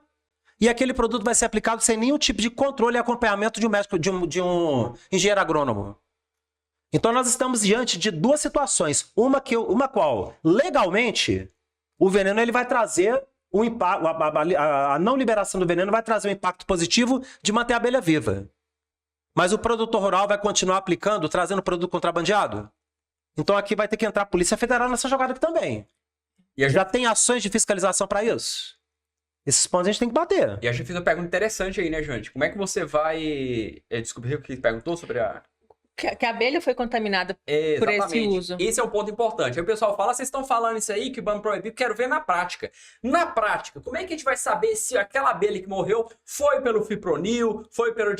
e aquele produto vai ser aplicado sem nenhum tipo de controle e acompanhamento de um médico, de um engenheiro agrônomo. Então nós estamos diante de duas situações, uma qual, legalmente, o veneno ele vai trazer o impacto, a não liberação do veneno vai trazer um impacto positivo de manter a abelha viva. Mas o produtor rural vai continuar aplicando, trazendo produto contrabandeado? Então aqui vai ter que entrar a Polícia Federal nessa jogada aqui também. E já tem ações de fiscalização para isso? Esses pontos a gente tem que bater. E a gente fez uma pergunta interessante aí, né, Jante? Como é que você vai descobrir o que perguntou sobre a... Que a abelha foi contaminada por esse uso. Esse é um ponto importante. Aí o pessoal fala, vocês estão falando isso aí, que vamos proibir, quero ver na prática. Na prática, como é que a gente vai saber se aquela abelha que morreu foi pelo fipronil, foi pelo...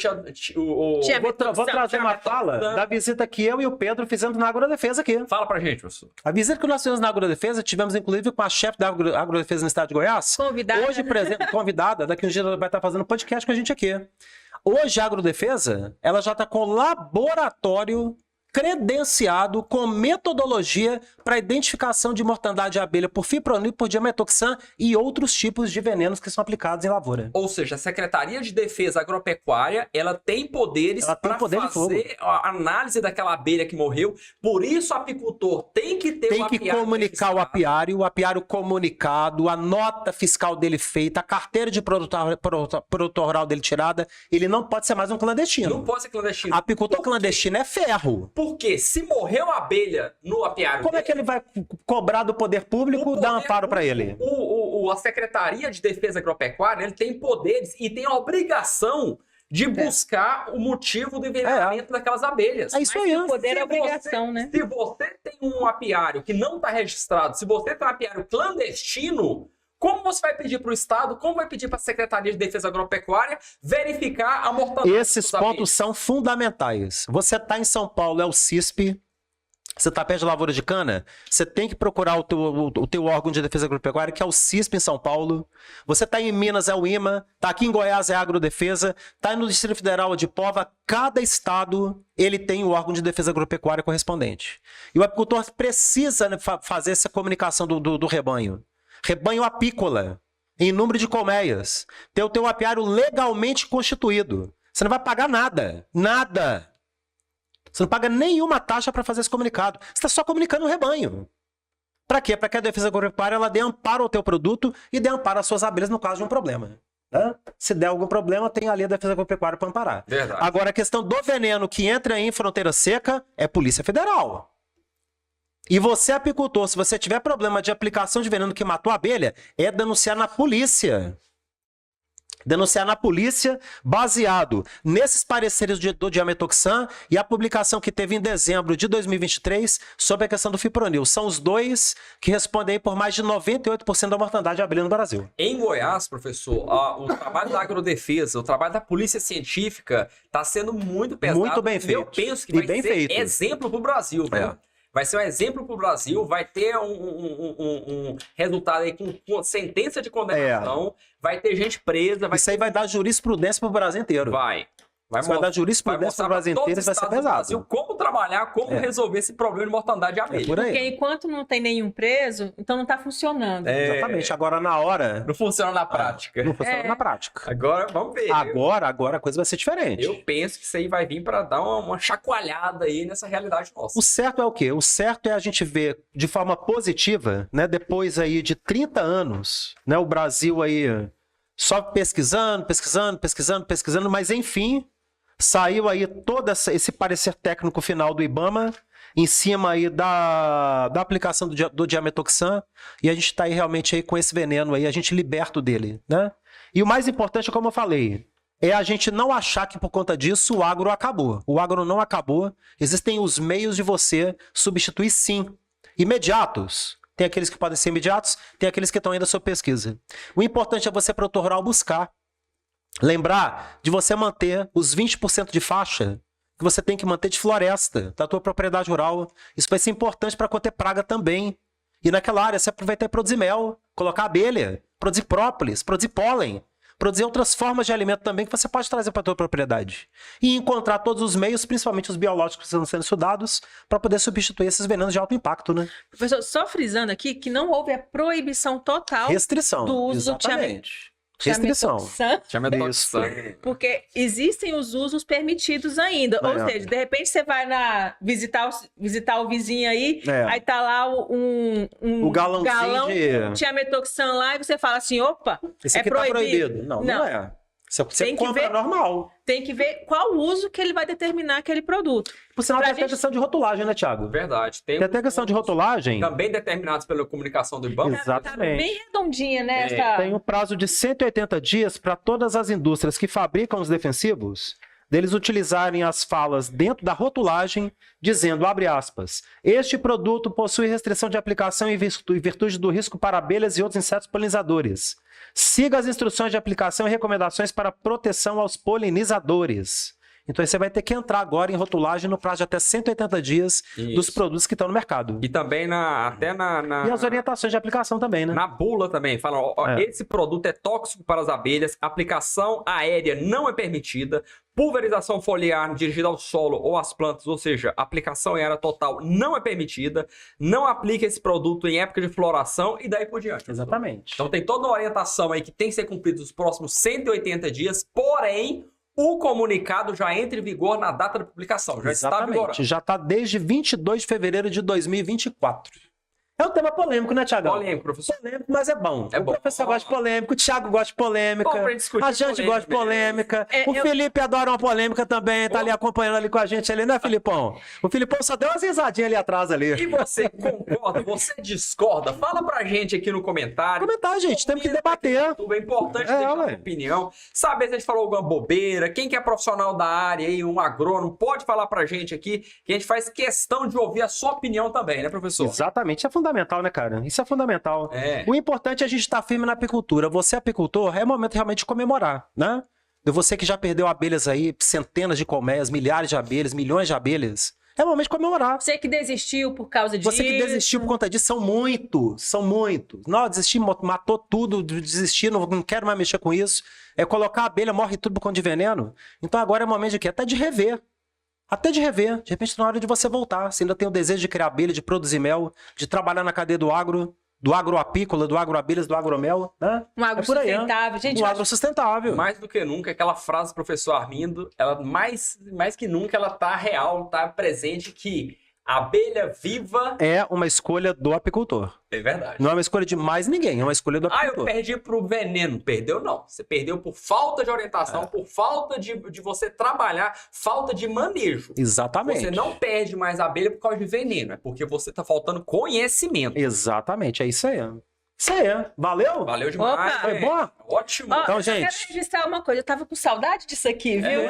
Vou trazer uma fala da visita que eu e o Pedro fizemos na Agrodefesa aqui. Fala pra gente, professor. A visita que nós fizemos na Agrodefesa, tivemos inclusive com a chefe da Agrodefesa no estado de Goiás. Convidada. Hoje, convidada, daqui uns dias ela vai estar fazendo podcast com a gente aqui. Hoje a Agrodefesa, ela já está com laboratório credenciado com metodologia para identificação de mortandade de abelha por fipronil, por diametoxan e outros tipos de venenos que são aplicados em lavoura. Ou seja, a Secretaria de Defesa Agropecuária, ela tem poderes para fazer a análise daquela abelha que morreu. Por isso o apicultor tem que ter tem que comunicar o apiário comunicado, a nota fiscal dele feita, a carteira de produtor rural dele tirada. Ele não pode ser mais um clandestino. Não pode ser clandestino. Apicultor clandestino é ferro. Porque se morreu a abelha no apiário como é que ele vai cobrar do poder público dar amparo para ele? A Secretaria de Defesa Agropecuária, ele tem poderes e tem a obrigação de buscar o motivo do envenenamento daquelas abelhas. É isso aí. O poder é obrigação, né? Se você tem um apiário que não está registrado, se você tem um apiário clandestino, como você vai pedir para o Estado, como vai pedir para a Secretaria de Defesa Agropecuária verificar a mortandade? Esses pontos são fundamentais. Você está em São Paulo, é o CISP. Você está perto de lavoura de cana, você tem que procurar o teu órgão de defesa agropecuária, que é o CISP em São Paulo. Você está em Minas, é o IMA. Está aqui em Goiás, é a Agrodefesa. Está no Distrito Federal de Pova. Cada estado ele tem o órgão de defesa agropecuária correspondente. E o apicultor precisa fazer essa comunicação do rebanho. Rebanho apícola, em número de colmeias. Ter o teu apiário legalmente constituído. Você não vai pagar nada. Nada. Você não paga nenhuma taxa para fazer esse comunicado. Você está só comunicando o rebanho. Para quê? Para que a defesa agropecuária ela dê amparo ao teu produto e dê amparo às suas abelhas no caso de um problema. Né? Se der algum problema, tem ali a defesa agropecuária para amparar. Verdade. Agora, a questão do veneno que entra em fronteira seca é Polícia Federal. E você, apicultor, se você tiver problema de aplicação de veneno que matou a abelha, é denunciar na polícia. denunciar na polícia, baseado nesses pareceres do Diametoxan e a publicação que teve em dezembro de 2023 sobre a questão do fipronil. São os dois que respondem aí por mais de 98% da mortandade de abelha no Brasil. Em Goiás, professor, o trabalho da agrodefesa, o trabalho da polícia científica está sendo muito pesado. Muito bem feito. Eu penso que vai bem ser feito. exemplo para o Brasil. Viu? Vai ser um exemplo para o Brasil, vai ter um resultado aí com sentença de condenação, vai ter gente presa. Isso aí vai dar jurisprudência para o Brasil inteiro. Vai dar jurisprudência para o Brasil inteiro e vai ser pesado. Brasil, como trabalhar, como resolver esse problema de mortandade de abelha. É por aí. Porque enquanto não tem nenhum preso, então não está funcionando. Exatamente. Agora, na hora... Não funciona na prática. Não funciona na prática. Agora, vamos ver. Agora a coisa vai ser diferente. Eu penso que isso aí vai vir para dar uma chacoalhada aí nessa realidade nossa. O certo é o quê? O certo é a gente ver de forma positiva, né? Depois aí de 30 anos, né? O Brasil aí só pesquisando, mas enfim, saiu aí todo esse parecer técnico final do IBAMA em cima aí da aplicação do Diametoxan, e a gente está aí realmente aí com esse veneno aí, a gente liberto dele, né? E o mais importante, como eu falei, é a gente não achar que por conta disso o agro acabou. O agro não acabou. Existem os meios de você substituir, sim. Imediatos. Tem aqueles que podem ser imediatos, tem aqueles que estão ainda sob pesquisa. O importante é você, produtor rural, buscar. Lembrar de você manter os 20% de faixa que você tem que manter de floresta da tua propriedade rural. Isso vai ser importante para conter praga também. E naquela área você aproveitar e produzir mel, colocar abelha, produzir própolis, produzir pólen, produzir outras formas de alimento também que você pode trazer para a tua propriedade. E encontrar todos os meios, principalmente os biológicos que estão sendo estudados, para poder substituir esses venenos de alto impacto, né? Professor, só frisando aqui que não houve a proibição total Restrição. do uso Exatamente. Restrição. Diametoxan, porque existem os usos permitidos ainda. Ou seja, de repente você vai visitar o vizinho aí, aí tá lá o galão de Diametoxan lá, e você fala assim, opa, esse aqui tá proibido. Não é. Você compra normal. Tem que ver qual uso que ele vai determinar aquele produto. Por sinal, tem até questão de rotulagem, né, Thiago? Verdade. Tem até questão de rotulagem. Também determinados pela comunicação do IBAMA. Exatamente. Tá bem redondinha, né? Tem um prazo de 180 dias para todas as indústrias que fabricam os defensivos, deles utilizarem as falas dentro da rotulagem, dizendo, abre aspas, este produto possui restrição de aplicação em virtude do risco para abelhas e outros insetos polinizadores. Siga as instruções de aplicação e recomendações para proteção aos polinizadores. Então você vai ter que entrar agora em rotulagem no prazo de até 180 dias dos produtos que estão no mercado. E também E as orientações de aplicação também, né? Na bula também, falam, esse produto é tóxico para as abelhas, aplicação aérea não é permitida, pulverização foliar dirigida ao solo ou às plantas, ou seja, aplicação em área total não é permitida, não aplique esse produto em época de floração e daí por diante. Exatamente. Então tem toda uma orientação aí que tem que ser cumprida nos próximos 180 dias, porém, o comunicado já entra em vigor na data da publicação, já está vigorando. Já está desde 22 de fevereiro de 2024. É um tema polêmico, né, Thiago? Polêmico, professor. Polêmico, mas é bom. É bom. O professor gosta de polêmica, o Thiago gosta de polêmica, a gente gosta de polêmica. O Felipe adora uma polêmica também, tá ali acompanhando ali com a gente ali, né, Filipão? O Filipão só deu umas risadinhas ali atrás ali. E você concorda, você discorda? Fala pra gente aqui no comentário. Comentar, gente, temos que debater. É importante deixar a sua opinião. Saber se a gente falou alguma bobeira, quem que é profissional da área aí, um agrônomo, pode falar pra gente aqui, que a gente faz questão de ouvir a sua opinião também, né, professor? Exatamente, isso é fundamental, né, cara? Isso é fundamental. O importante é a gente estar firme na apicultura. Você, apicultor, é momento realmente de comemorar, né? De você que já perdeu abelhas aí, centenas de colmeias, milhares de abelhas, milhões de abelhas. É momento de comemorar. Você que desistiu por causa disso. Você que desistiu por conta disso, são muitos. Não, desistir, matou tudo, desistir, não quero mais mexer com isso. É colocar a abelha, morre tudo por conta de veneno. Então agora é momento de quê? Até de rever. De repente, na hora de você voltar. Você ainda tem o desejo de criar abelha, de produzir mel, de trabalhar na cadeia do agroapícola, do agroabelhas, do agromel, né? Um agro sustentável. Gente, agro sustentável. Mais do que nunca, aquela frase do professor Armindo, ela mais que nunca, ela tá real, tá presente que a abelha viva é uma escolha do apicultor. É verdade. Não é uma escolha de mais ninguém, é uma escolha do apicultor. Eu perdi pro veneno. Perdeu não. Você perdeu por falta de orientação, por falta de você trabalhar, falta de manejo. Exatamente. Você não perde mais a abelha por causa de veneno, é porque você tá faltando conhecimento. Exatamente, é isso aí. Isso aí, valeu? Valeu demais. Opa! Foi bom? Ótimo. Ó, Então, eu gente. quero registrar uma coisa. Eu tava com saudade disso aqui, viu?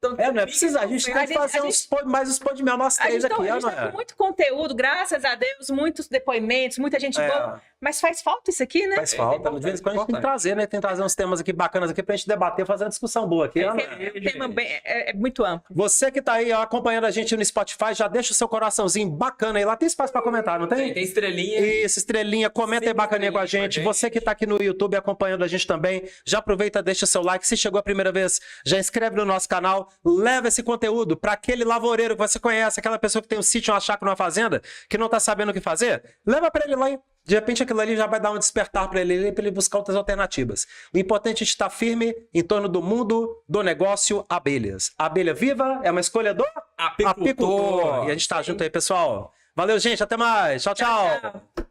Não é preciso. A gente tem que fazer mais uns podmel, nós A três gente, aqui, a gente não tá é? com muito conteúdo, graças a Deus, muitos depoimentos, muita gente boa. Mas faz falta isso aqui, né? Faz falta. De vez em quando a gente tem que trazer, né? Tem que trazer uns temas aqui bacanas aqui pra gente debater, fazer uma discussão boa aqui. O tema é muito amplo. Você que tá aí ó, acompanhando a gente no Spotify, já deixa o seu coraçãozinho bacana aí. Lá tem espaço pra comentar, não tem? Tem estrelinha. Isso, estrelinha, comenta aí bacaninha com a gente. Você que tá aqui no YouTube acompanhando a gente também, já aproveita, deixa seu like. Se chegou a primeira vez, já inscreve no nosso canal. Leva esse conteúdo pra aquele lavoureiro que você conhece, aquela pessoa que tem um sítio, uma chácara, uma fazenda, que não tá sabendo o que fazer. Leva pra ele lá, hein? De repente aquilo ali já vai dar um despertar para ele buscar outras alternativas. O importante é estar firme em torno do mundo do negócio abelhas. A abelha viva é uma escolha do Apicultor. E a gente tá junto aí, pessoal. Valeu, gente. Até mais. Tchau, tchau. Tchau.